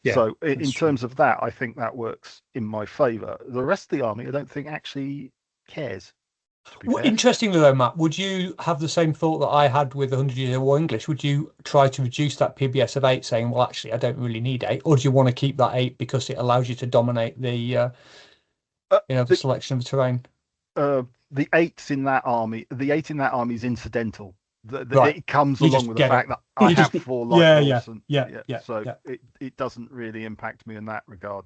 Yeah, so in terms of that, I think that works in my favour. The rest of the army, I don't think actually cares. Well, interestingly though, Matt, would you have the same thought that I had with 100 Years of War English? Would you try to reduce that PBS of 8, saying, well, actually, I don't really need 8, or do you want to keep that 8 because it allows you to dominate the selection of the terrain? The 8 in that army is incidental. It comes along with the fact that I have 4 light rolls. So it doesn't really impact me in that regard.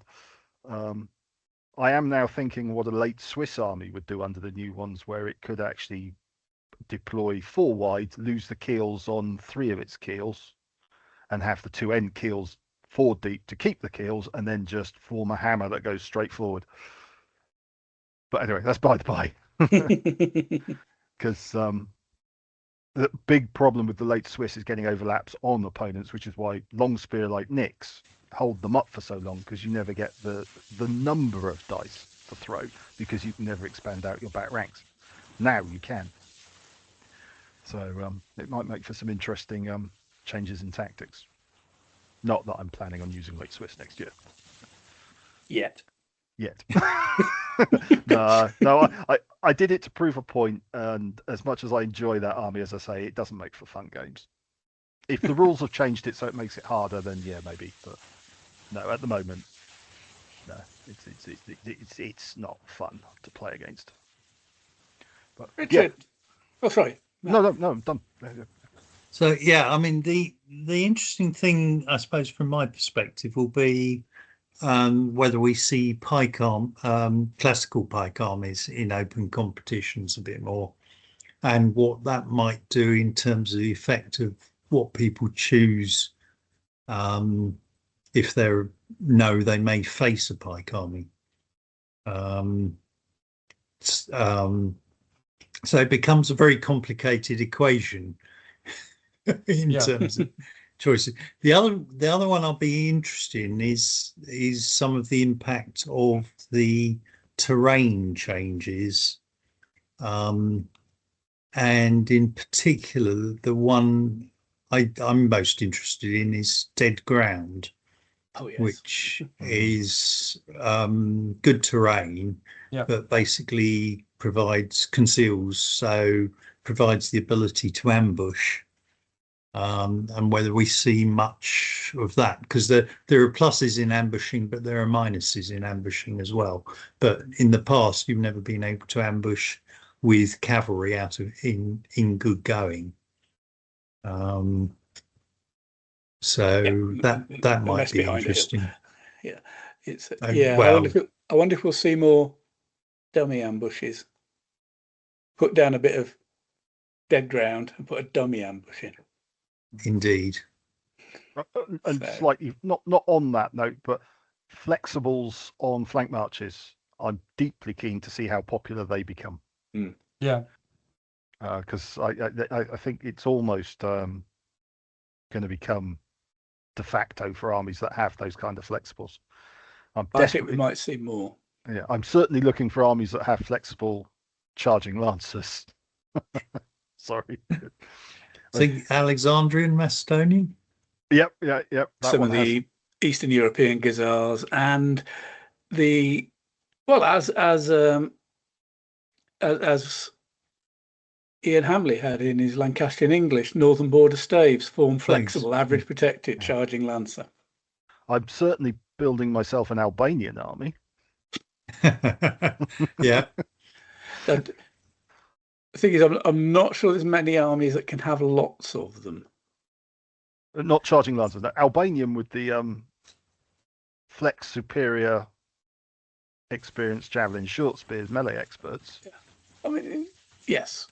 I am now thinking what a late Swiss army would do under the new ones, where it could actually deploy 4 wide, lose the keels on 3 of its keels, and have the 2 end keels 4 deep to keep the keels, and then just form a hammer that goes straight forward. But anyway, that's by the by. Because the big problem with the late Swiss is getting overlaps on opponents, which is why long spear like Nick's hold them up for so long, because you never get the number of dice to throw, because you can never expand out your back ranks. Now you can. So it might make for some interesting changes in tactics. Not that I'm planning on using Lake Swiss next year. Yet. No, I did it to prove a point, and as much as I enjoy that army, as I say, it doesn't make for fun games. If the rules have changed it so it makes it harder, then yeah, maybe. But no, at the moment, no, it's not fun to play against. But Richard, oh sorry, no, I'm done. So yeah, I mean the interesting thing, I suppose, from my perspective, will be whether we see classical pike armies in open competitions a bit more, and what that might do in terms of the effect of what people choose if they know they may face a pike army. So it becomes a very complicated equation in terms of choices. The other one I'll be interested in is some of the impact of the terrain changes, and in particular the one I'm most interested in is dead ground. Oh, yes. Which is good terrain, but basically conceals the ability to ambush. And whether we see much of that, because there are pluses in ambushing, but there are minuses in ambushing as well. But in the past, you've never been able to ambush with cavalry in good going. So that might be interesting. Yeah, it's well, I wonder if we'll see more dummy ambushes. Put down a bit of dead ground and put a dummy ambush in. Indeed. And slightly not on that note, but flexibles on flank marches. I'm deeply keen to see how popular they become. Yeah. Because I think it's almost going to become de facto for armies that have those kind of flexibles. I think we might see more. Yeah, I'm certainly looking for armies that have flexible charging lancers. Sorry. So Alexandrian Macedonian? Yep. Some of the Eastern European Gazars and as Ian Hamley had in his Lancastrian English, Northern Border Staves form flexible, average protected, charging lancer. I'm certainly building myself an Albanian army. Yeah. The thing is, I'm not sure there's many armies that can have lots of them. Not charging lancers. No, Albanian with the flex superior experienced javelin short spears melee experts. Yeah. I mean, yes.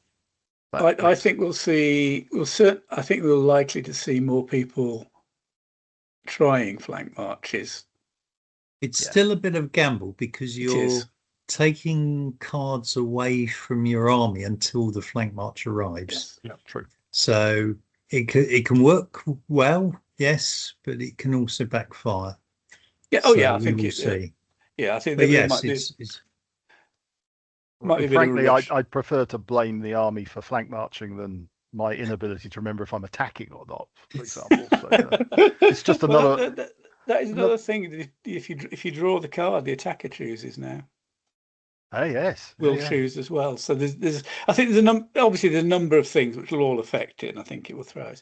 I think we'll see. I think we're likely to see more people trying flank marches. It's still a bit of a gamble because you're taking cards away from your army until the flank march arrives. Yes. Yeah, true. So it can work well, yes, but it can also backfire. Yeah. So I think we'll see. Yeah, I think. But yes, might be frankly, I'd prefer to blame the army for flank marching than my inability to remember if I'm attacking or not, for example. So, it's just another. That is another thing. If you draw the card, the attacker chooses now. Oh yes, will choose as well. So there's I think there's obviously there's a number of things which will all affect it, and I think it will throw us.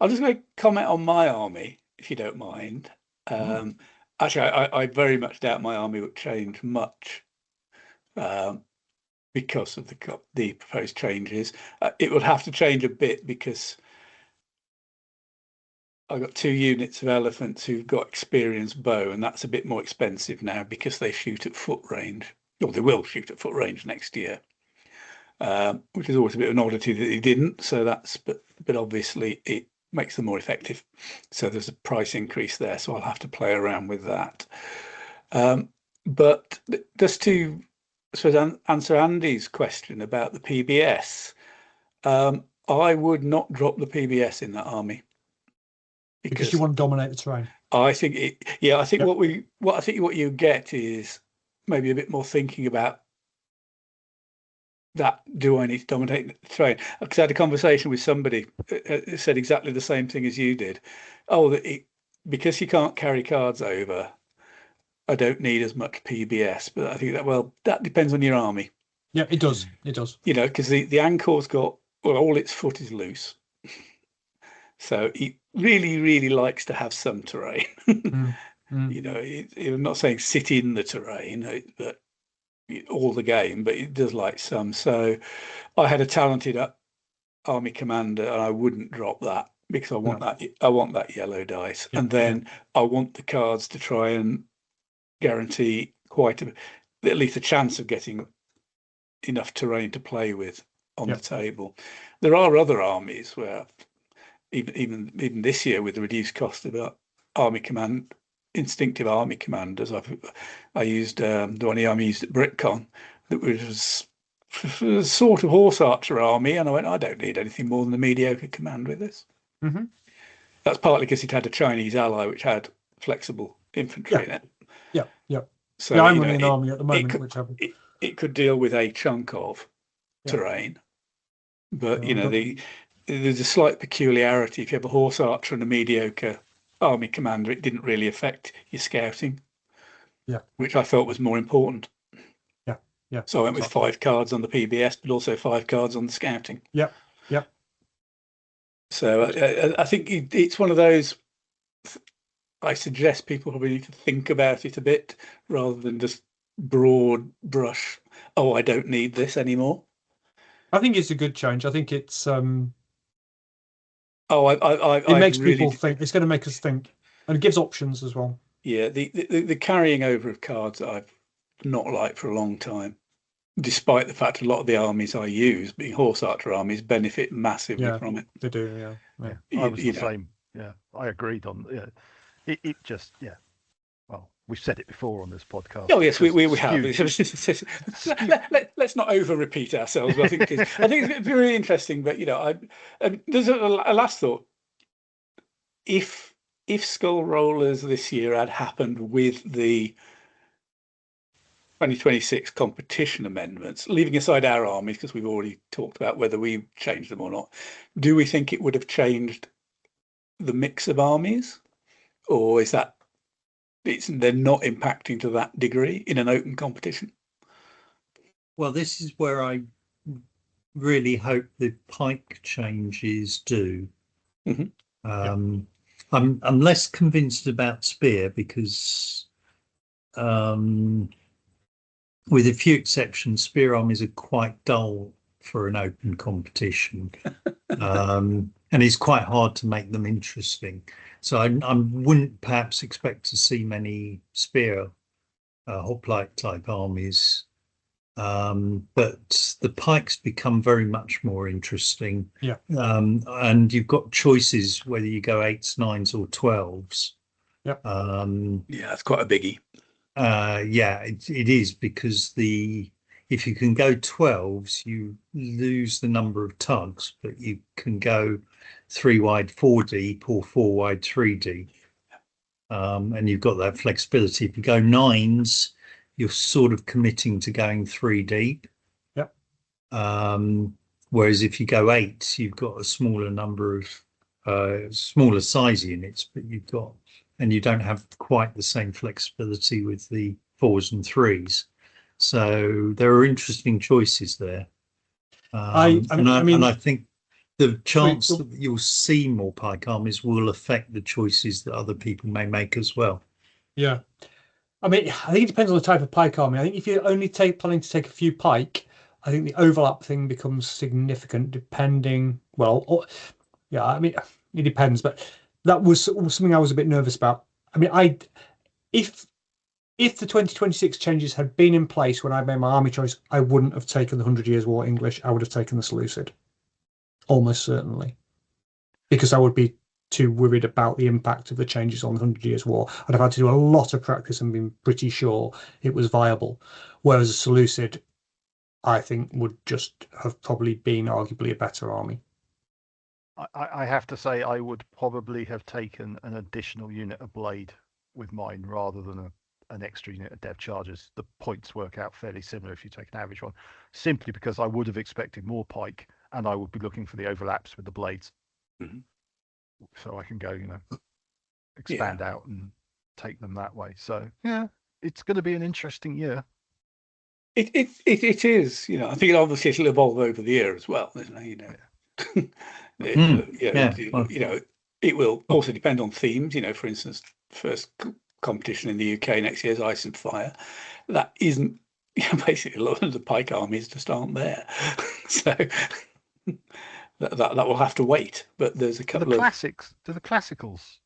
I'm just going to comment on my army, if you don't mind. Actually, I very much doubt my army would change much because of the proposed changes. It will have to change a bit because I've got 2 units of elephants who've got experienced bow, and that's a bit more expensive now because they shoot at foot range, or they will shoot at foot range next year, which is always a bit of an oddity that they didn't. So but obviously it makes them more effective. So there's a price increase there. So I'll have to play around with that. But just to answer Andy's question about the PBS, I would not drop the PBS in that army. Because you want to dominate the terrain. I think what you get is maybe a bit more thinking about that. Do I need to dominate the terrain? Because I had a conversation with somebody who said exactly the same thing as you did. Oh, because you can't carry cards over, I don't need as much PBS. But I think that depends on your army. Yeah, it does. It does. Because the Ankor's got, all its foot is loose. So it really, really likes to have some terrain. I'm not saying sit in the terrain, but all the game, but it does like some. So I had a talented army commander, and I wouldn't drop that because I want that yellow dice, and then I want the cards to try and guarantee at least a chance of getting enough terrain to play with on the table. There are other armies where even this year, with the reduced cost of instinctive army commanders, I used the one I used at BritCon that was sort of horse archer army, and I went, I don't need anything more than a mediocre command with this. Mm-hmm. That's partly because it had a Chinese ally which had flexible infantry in it. Yeah. So I'm running an army at the moment, it could deal with a chunk of terrain, but there's a slight peculiarity. If you have a horse archer and a mediocre army commander, it didn't really affect your scouting, which I felt was more important. Yeah. So I went with 5 cards on the PBS, but also 5 cards on the scouting. Yeah. So I think it's one of those. I suggest people probably need to think about it a bit rather than just broad brush. Oh, I don't need this anymore. I think it's a good change. I think it's. It it makes people think. It's going to make us think, and it gives options as well. Yeah, the carrying over of cards I've not liked for a long time, despite the fact a lot of the armies I use, being horse archer armies, benefit massively from it. They do, yeah. I was the same. Yeah, I agreed on. Yeah, it just Well, we've said it before on this podcast. Oh yes, we have. Let's not over repeat ourselves. But I think it's very interesting. But there's a last thought. If SkullRollers this year had happened with the 2026 competition amendments, leaving aside our armies because we've already talked about whether we changed them or not, do we think it would have changed the mix of armies, or is that they're not impacting to that degree in an open competition? Well, this is where I really hope the pike changes do. Mm-hmm. I'm less convinced about spear because, with a few exceptions, spear armies are quite dull for an open competition, and it's quite hard to make them interesting. So I wouldn't perhaps expect to see many spear hoplite type armies, but the pikes become very much more interesting. And you've got choices whether you go 8s, 9s, or 12s. That's quite a biggie. It is, because if you can go 12s, you lose the number of tugs, but you can go 3 wide 4 deep or 4 wide 3 deep, and you've got that flexibility. If you go 9s, you're sort of committing to going 3 deep. Whereas if you go 8s, you've got a smaller number of smaller size units, but you don't have quite the same flexibility with the 4s and 3s. So there are interesting choices there. I think the chance that you'll see more pike armies will affect the choices that other people may make as well. Yeah. I think it depends on the type of pike army. I think if you're only planning to take a few pike, I think the overlap thing becomes significant depending. It depends, but that was something I was a bit nervous about. If the 2026 changes had been in place when I made my army choice, I wouldn't have taken the 100 Years' War English. I would have taken the Seleucid, almost certainly, because I would be too worried about the impact of the changes on the 100 Years' War. I'd have had to do a lot of practice and been pretty sure it was viable. Whereas a Seleucid, I think, would just have probably been arguably a better army. I have to say I would probably have taken an additional unit of blade with mine rather than an extra unit of dev charges. The points work out fairly similar if you take an average one, simply because I would have expected more pike and I would be looking for the overlaps with the blades. Mm-hmm. So I can go, expand out and take them that way. So yeah, it's going to be an interesting year. It is. I think obviously it'll evolve over the year as well, isn't it? It will also depend on themes. For instance, first competition in the UK next year is Ice and Fire. That isn't basically a lot of the Pike armies just aren't there, so that will have to wait. But there's a couple of classics. Do the classicals?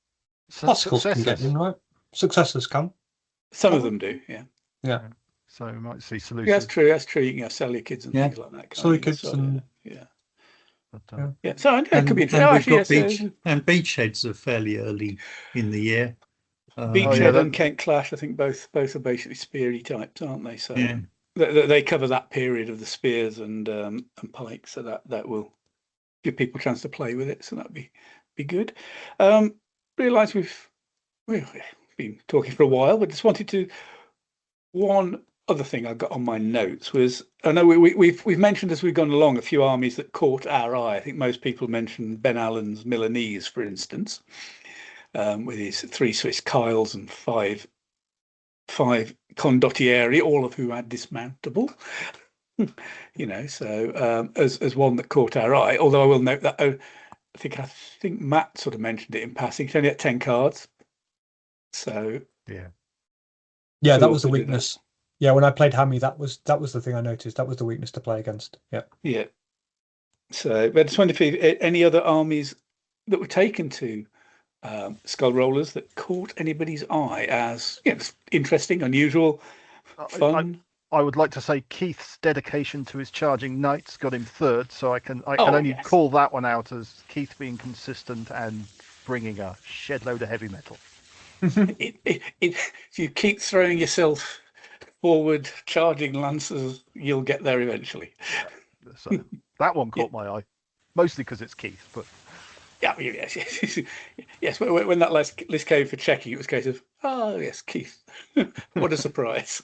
Classicals can get in, right? Successors can. Some of them do, yeah. So we might see solutions. Yeah, that's true. You can sell your kids and things like that. Sell your kids and But, so it could be interesting. And Beachheads are fairly early in the year. Beachhead and Kent Clash, I think both are basically speary types, aren't they? So they cover that period of the spears and pikes, so that will give people a chance to play with it. So that'd be good. Realise we've been talking for a while, but just wanted to. One other thing I got on my notes was, I know we've mentioned as we've gone along a few armies that caught our eye. I think most people mentioned Ben Allen's Milanese, for instance, with his 3 Swiss Kyles and 5 Condottieri, all of who had dismountable. So as one that caught our eye. Although I will note that I think Matt sort of mentioned it in passing. It's only at 10 cards. So yeah, that was the weakness. Yeah, when I played Hammy, that was the thing I noticed. That was the weakness to play against. Yeah. So, but I just wondered if any other armies that were taken to SkullRollers that caught anybody's eye as interesting, unusual, fun. I would like to say Keith's dedication to his charging knights got him third, so I can only call that one out as Keith being consistent and bringing a shed load of heavy metal. If you keep throwing yourself forward, charging lancers, you'll get there eventually. So that one caught my eye, mostly because it's Keith. But yes. When that list came for checking, it was a case of yes, Keith. What a surprise,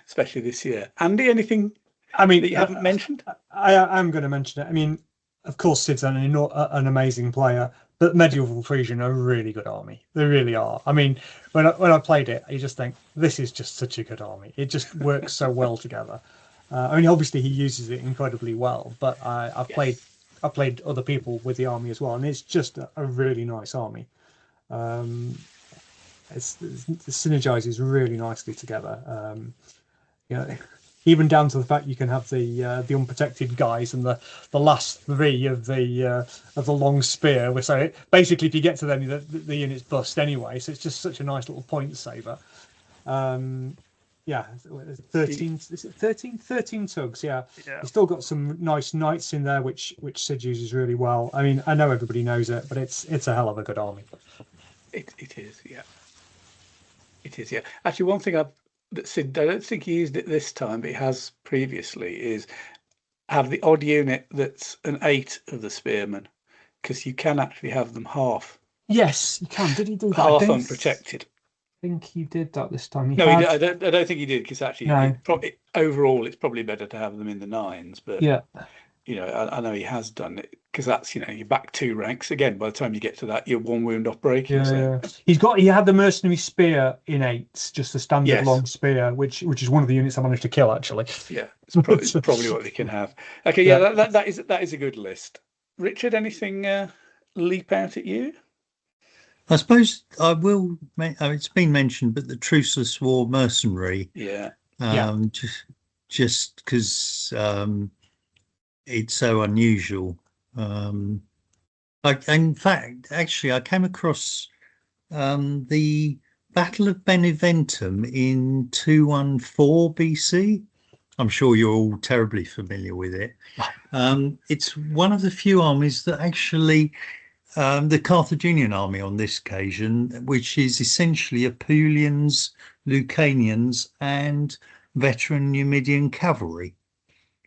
especially this year. Andy, anything? I mean, that you haven't mentioned? I'm going to mention it. I mean, of course, Sid's an amazing player. But Medieval Frisian are a really good army. They really are. I mean, when I played it, you just think, this is just such a good army. It just works so well together. I mean, obviously he uses it incredibly well, but I've played other people with the army as well, and it's just a really nice army. It synergizes really nicely together. Even down to the fact you can have the unprotected guys and the last 3 of the long spear. So basically, if you get to them, the units bust anyway. So it's just such a nice little point saver. 13. Is it 13? 13 tugs. Yeah. You've still got some nice knights in there, which Sid uses really well. I mean, I know everybody knows it, but it's a hell of a good army. It is. Yeah. It is. Yeah. Actually, one thing that Sid, I don't think he used it this time, but he has previously, is have the odd unit that's an 8 of the spearmen, because you can actually have them half. Yes, you can. Did he do that? Half unprotected. I think he did that this time. I don't think he did, because actually, overall, it's probably better to have them in the 9s. But I know he has done it, because that's you back 2 ranks again. By the time you get to that, you're 1 wound off breaking. He had the mercenary spear in 8s, just a standard long spear, which is one of the units I managed to kill actually. Yeah, it's probably what they can have. Okay, that is a good list. Richard, anything leap out at you? I suppose I will. It's been mentioned, but the Truceless War mercenary. Just because it's so unusual. In fact, actually, I came across the Battle of Beneventum in 214 BC. I'm sure you're all terribly familiar with it. It's one of the few armies that actually, the Carthaginian army on this occasion, which is essentially Apulians, Lucanians, and veteran Numidian cavalry.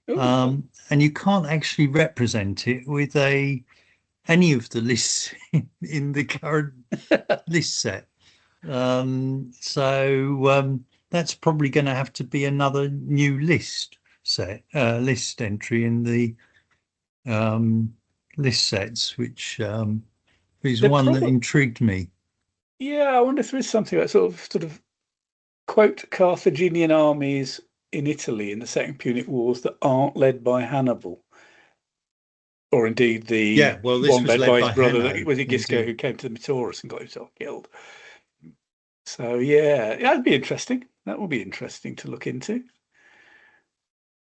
And you can't actually represent it with any of the lists in the current list set. So that's probably going to have to be another new list entry in the list sets, which is one that intrigued me. Yeah, I wonder if there is something like sort of quote Carthaginian armies in Italy in the Second Punic Wars that aren't led by Hannibal, or indeed the Well, this one was led led by by his brother. Hanno, That was it Gisco indeed. who came to the Metaurus and got himself killed. So yeah, that'd be interesting. That will be interesting to look into.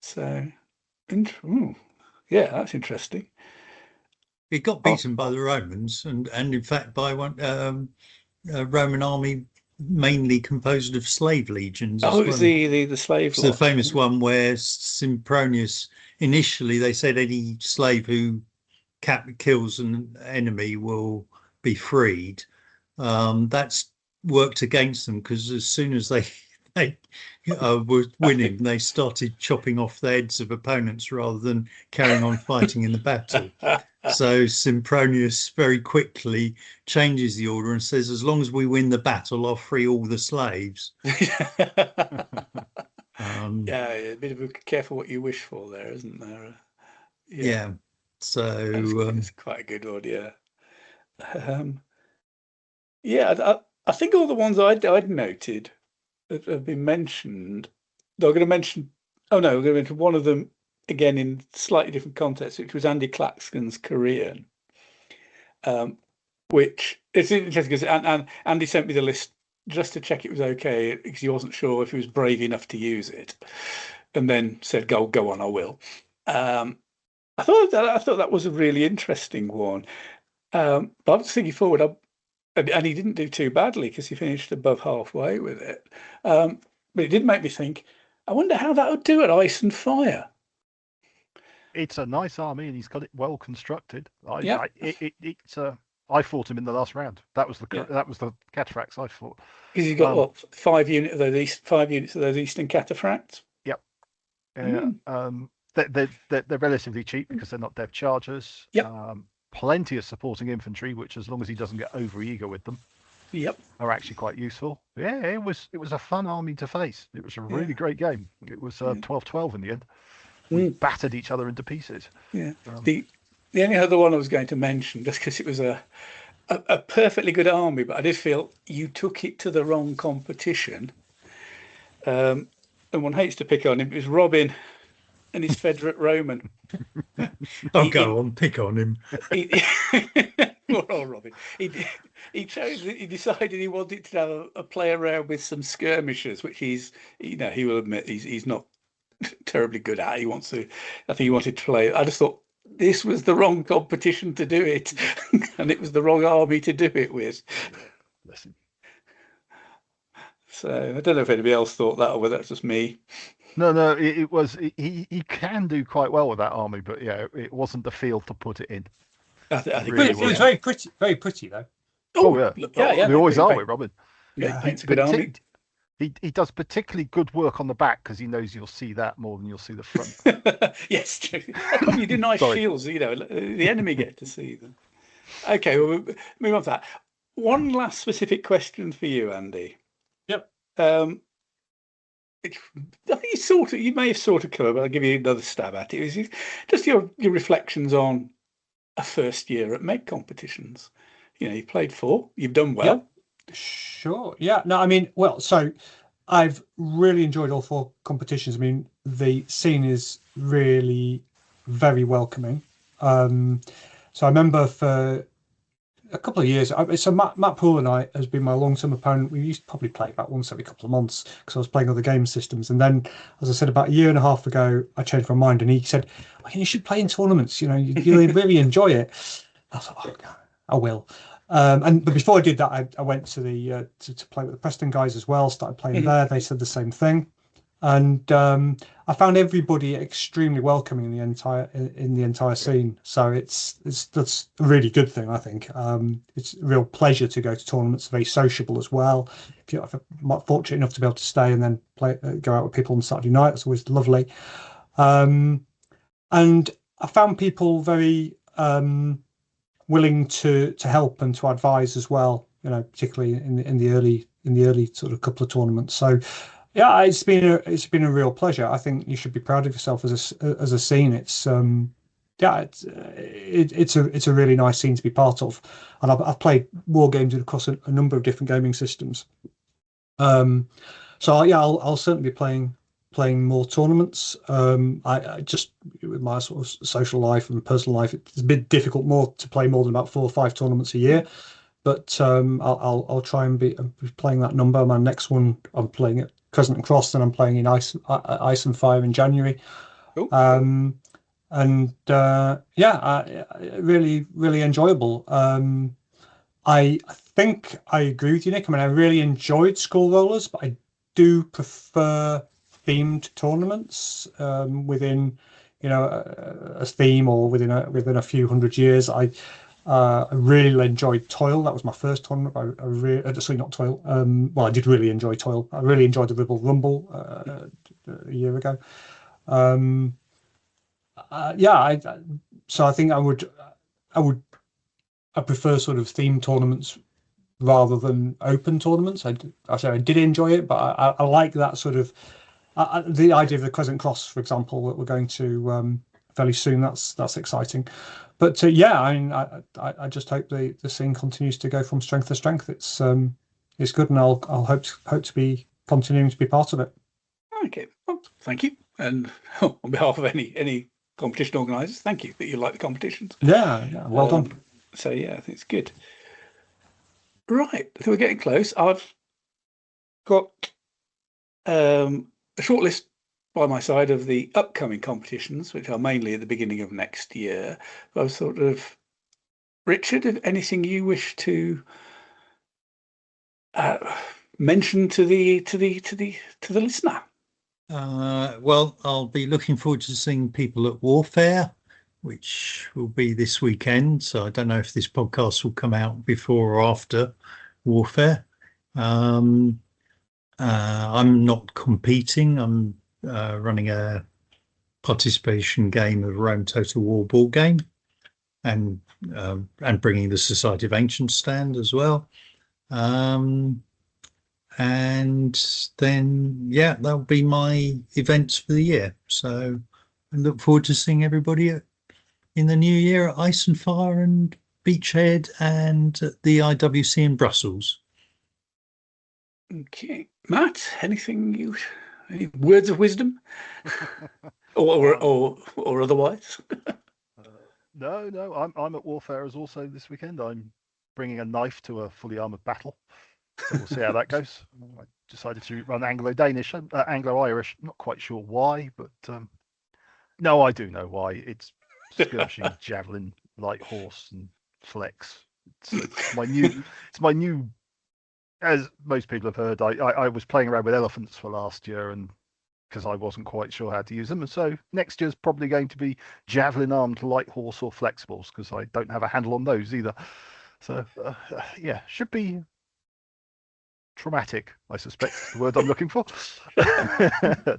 So, yeah, that's interesting. It got beaten by the Romans, and in fact by one a Roman army mainly composed of slave legions. Oh, it as was well. the slave It's the lot. famous one where Sempronius, initially they said any slave who kills an enemy will be freed. That's worked against them, because as soon as they were winning, they started chopping off the heads of opponents rather than carrying on fighting in the battle. So Sempronius very quickly changes the order and says, as long as we win the battle, I'll free all the slaves. Yeah, a bit of a careful what you wish for there, isn't there? Yeah. So it's quite a good one, yeah. Yeah, I think all the ones I'd noted that have been mentioned. They're going to mention. Oh no, we're going to mention one of them again in slightly different context, which was Andy Claxton's Korean. Which it's interesting because and Andy sent me the list just to check it was okay, because he wasn't sure if he was brave enough to use it, and then said, "Go on, I will." I thought that was a really interesting one. But I was thinking forward, and he didn't do too badly because he finished above halfway with it. But it did make me think, I wonder how that would do at Ice and Fire. It's a nice army, and he's got it well constructed. Yeah. I fought him in the last round. That was the cataphracts I fought. Because he's got 5 units of those Eastern cataphracts. Yep. They're relatively cheap because they're not dev chargers. Yep. Plenty of supporting infantry, which, as long as he doesn't get over eager with them, are actually quite useful. Yeah, it was a fun army to face. It was a really great game. It was 12-12 in the end. We battered each other into pieces. Yeah. The only other one I was going to mention, just because it was a perfectly good army, but I did feel you took it to the wrong competition. And one hates to pick on him. It was Robin and his Federate Roman. Go on, pick on him. Poor old Robin. He decided he wanted to have a play around with some skirmishers, which he will admit he's not terribly good at. I think he wanted to play. I just thought this was the wrong competition to do it, and it was the wrong army to do it with. Listen. So I don't know if anybody else thought that, or whether that's just me. No, it was. He can do quite well with that army, but yeah, it wasn't the field to put it in. I think it was very pretty though. Oh yeah, they always are with Robin. Yeah, it's a good army. He does particularly good work on the back because he knows you'll see that more than you'll see the front. Yes, true. You do nice shields, the enemy get to see them. Okay, well, we'll move on to that. One last specific question for you, Andy. Yep. I think you may have sort of covered, but I'll give you another stab at it. It was just your reflections on a first year at MeG competitions. You played 4, you've done well. Yep. Sure. Yeah. No, I mean, so I've really enjoyed all 4 competitions. I mean, the scene is really very welcoming. So I remember for a couple of years, so Matt Poole and I has been my long-term opponent. We used to probably play about once every couple of months because I was playing other game systems. And then, as I said, about a year and a half ago, I changed my mind, and he said, "You should play in tournaments. You really enjoy it." I thought, "Oh God, I will." But before I did that, I went to the to play with the Preston guys as well. Started playing there. They said the same thing, and I found everybody extremely welcoming in the entire scene. So that's a really good thing, I think. It's a real pleasure to go to tournaments. Very sociable as well. If you're fortunate enough to be able to stay and then go out with people on Saturday night, that's always lovely. And I found people very willing to help and to advise as well, particularly in the early sort of couple of tournaments. So yeah, it's been a real pleasure. I think you should be proud of yourself as a scene. It's yeah, it's a really nice scene to be part of, and I've played war games across a number of different gaming systems. So yeah, I'll certainly be playing more tournaments. I just, with my sort of social life and personal life, it's a bit difficult to play more than about 4 or 5 tournaments a year. But I'll try and be playing that number. My next one, I'm playing at Crescent and Cross, and I'm playing in Ice and Fire in January. Cool. Really, really enjoyable. I think I agree with you, Nick. I mean, I really enjoyed SkullRollers, but I do prefer themed tournaments within, a theme, or within a few hundred years. I really enjoyed Toil. That was my first tournament. I really, sorry, not Toil. Well, I did really enjoy Toil. I really enjoyed the Ribble Rumble a year ago. So I think I prefer sort of themed tournaments rather than open tournaments. I did enjoy it, but I like that sort of the idea of the Crescent Cross, for example, that we're going to fairly soon. That's exciting. But I just hope the scene continues to go from strength to strength. It's good, and I'll hope to be continuing to be part of it. Okay, well, thank you, and on behalf of any competition organisers, thank you that you like the competitions. Yeah, well done. So yeah, I think it's good. Right, so we're getting close. I've got a short list by my side of the upcoming competitions, which are mainly at the beginning of next year. I was sort of, Richard, if anything you wish to mention to the listener. Well, I'll be looking forward to seeing people at Warfare, which will be this weekend. So I don't know if this podcast will come out before or after Warfare. I'm not competing. I'm running a participation game of Rome Total War board game, and bringing the Society of Ancients stand as well. And then, yeah, that'll be my events for the year. So I look forward to seeing everybody in the new year at Ice and Fire and Beachhead and at the IWC in Brussels. Okay, Matt, any words of wisdom, or otherwise? No, I'm at Warfare as also this weekend. I'm bringing a knife to a fully armored battle, so we'll see how that goes. I decided to run Anglo-Danish, Anglo-Irish. Not quite sure why, but no, I do know why. It's skirmishing, javelin, light horse, and flex. It's my new. As most people have heard, I was playing around with elephants for last year, and because I wasn't quite sure how to use them, and so next year's probably going to be javelin armed light horse or flexibles, because I don't have a handle on those either. So yeah, should be traumatic, I suspect is the word I'm looking for.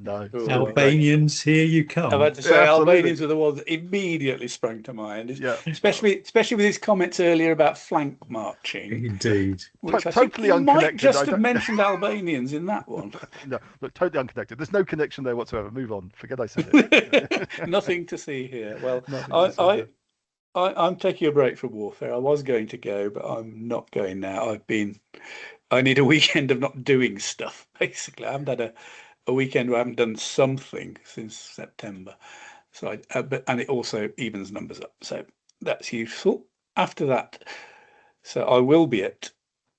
No, Albanians, here you come. I've had to say, Albanians are the ones that immediately sprung to mind. Yeah, especially with his comments earlier about flank marching. Indeed, which I totally think unconnected. Might just have mentioned Albanians in that one. No, look, totally unconnected. There's no connection there whatsoever. Move on. Forget I said it. Nothing to see here. Well, I'm taking a break from Warfare. I was going to go, but I'm not going now. I need a weekend of not doing stuff, basically. I haven't had a weekend where I haven't done something since September. So and it also evens numbers up. So that's useful. After that, so I will be at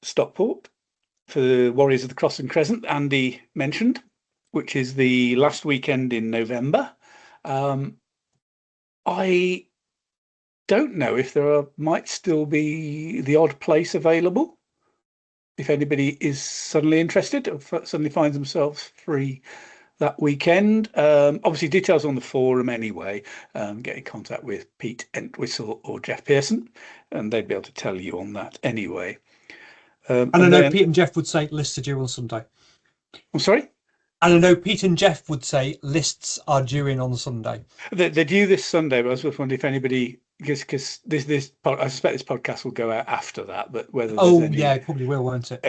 Stockport for the Warriors of the Cross and Crescent, Andy mentioned, which is the last weekend in November. I don't know if might still be the odd place available. If anybody is suddenly interested or suddenly finds themselves free that weekend. Obviously, details on the forum anyway. Get in contact with Pete Entwistle or Jeff Pearson, and they'd be able to tell you on that anyway. And I know Pete and Jeff would say lists are due on Sunday. I'm sorry? And I know Pete and Jeff would say lists are due in on Sunday. They're due this Sunday, but I was just wondering if anybody because I suspect this podcast will go out after that, but whether it probably will, won't it?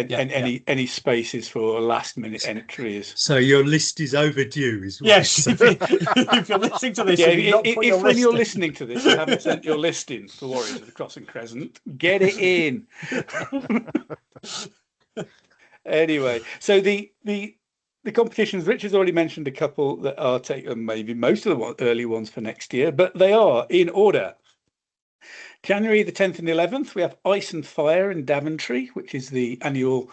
Any spaces for last minute entries. So your list is overdue, is what yes. If you're listening to this, if when you're listening to this, you haven't sent your list in for Warriors of the Crossing Crescent, get it in. Anyway, so the competitions, Richard's already mentioned a couple that are taken, maybe most of the early ones for next year, but they are in order. January the 10th and 11th, we have Ice and Fire in Daventry, which is the annual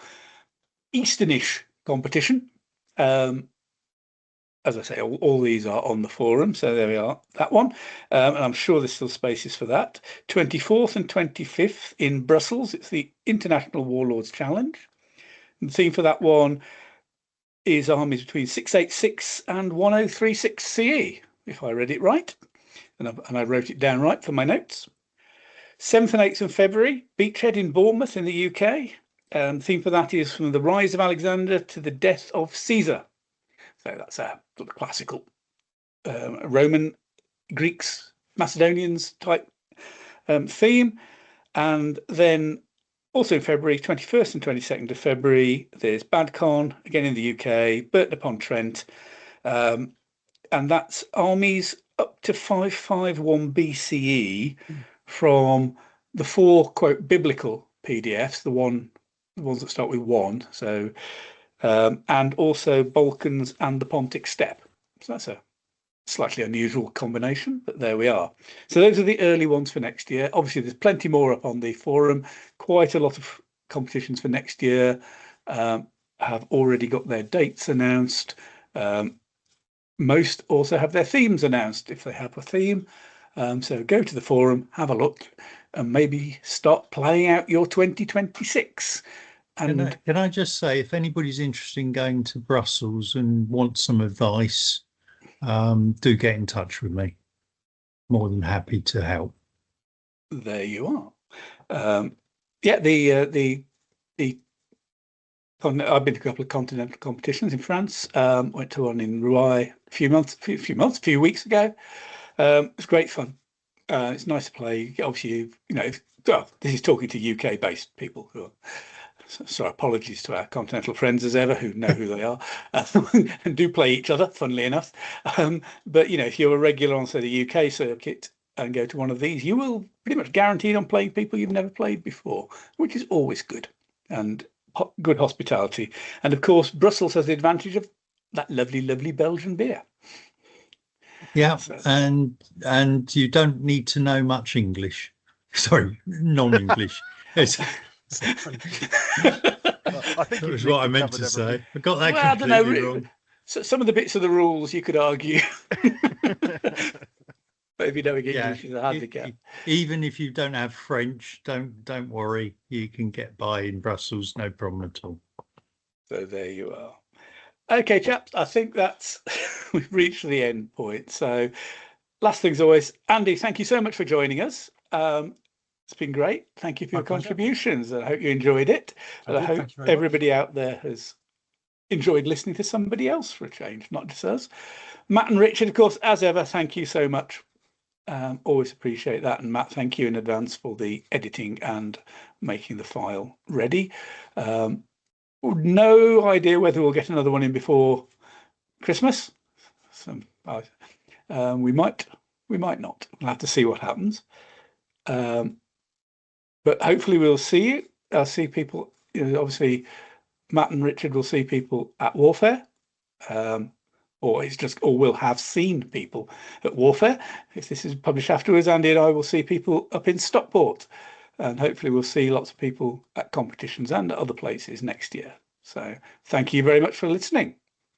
Easternish competition. As I say, all these are on the forum, so there we are, that one. And I'm sure there's still spaces for that. 24th and 25th in Brussels, it's the International Warlords Challenge. And the theme for that one is armies between 686 and 1036 CE, if I read it right. And I wrote it down right for my notes. 7th and 8th of February, Beachhead in Bournemouth in the UK. The theme for that is from the rise of Alexander to the death of Caesar. So that's a sort of classical Roman, Greeks, Macedonians type theme. And then also in February, 21st and 22nd of February, there's Badcon, again in the UK, Burton-upon-Trent. And that's armies up to 551 BCE from the 4, quote, biblical PDFs, the ones that start with 1. So, and also Balkans and the Pontic Steppe. So that's a slightly unusual combination, but there we are. So those are the early ones for next year. Obviously, there's plenty more up on the forum. Quite a lot of competitions for next year have already got their dates announced. Most also have their themes announced if they have a theme. So go to the forum, have a look, and maybe start playing out your 2026. And can I just say, if anybody's interested in going to Brussels and wants some advice, do get in touch with me. More than happy to help. There you are. I've been to a couple of continental competitions in France. Went to one in Rouen a few weeks ago. It's great fun. It's nice to play. Obviously, this is talking to UK-based people who are. So apologies to our continental friends as ever who know who they are and do play each other, funnily enough. But, if you're a regular on, say, the UK circuit and go to one of these, you will pretty much guaranteed on playing people you've never played before, which is always good and good hospitality. And, of course, Brussels has the advantage of that lovely, lovely Belgian beer. Yeah, and you don't need to know much English. Sorry, non-English. I think that was what I meant to say. I got that completely wrong. So some of the bits of the rules you could argue. But if you don't get English, it's a handicap. Even if you don't have French, don't worry. You can get by in Brussels, no problem at all. So there you are. Okay, chaps, I think we've reached the end point. So last thing as always, Andy, thank you so much for joining us. It's been great. Thank you for your contributions. I hope you enjoyed it. And I hope everybody out there has enjoyed listening to somebody else for a change, not just us. Matt and Richard, of course, as ever, thank you so much. Always appreciate that. And Matt, thank you in advance for the editing and making the file ready. No idea whether we'll get another one in before Christmas. We might not. We'll have to see what happens. But hopefully we'll see you. I'll see people, obviously Matt and Richard will see people at Warfare, or will have seen people at Warfare. If this is published afterwards, Andy and I will see people up in Stockport, and hopefully we'll see lots of people at competitions and at other places next year. So thank you very much for listening.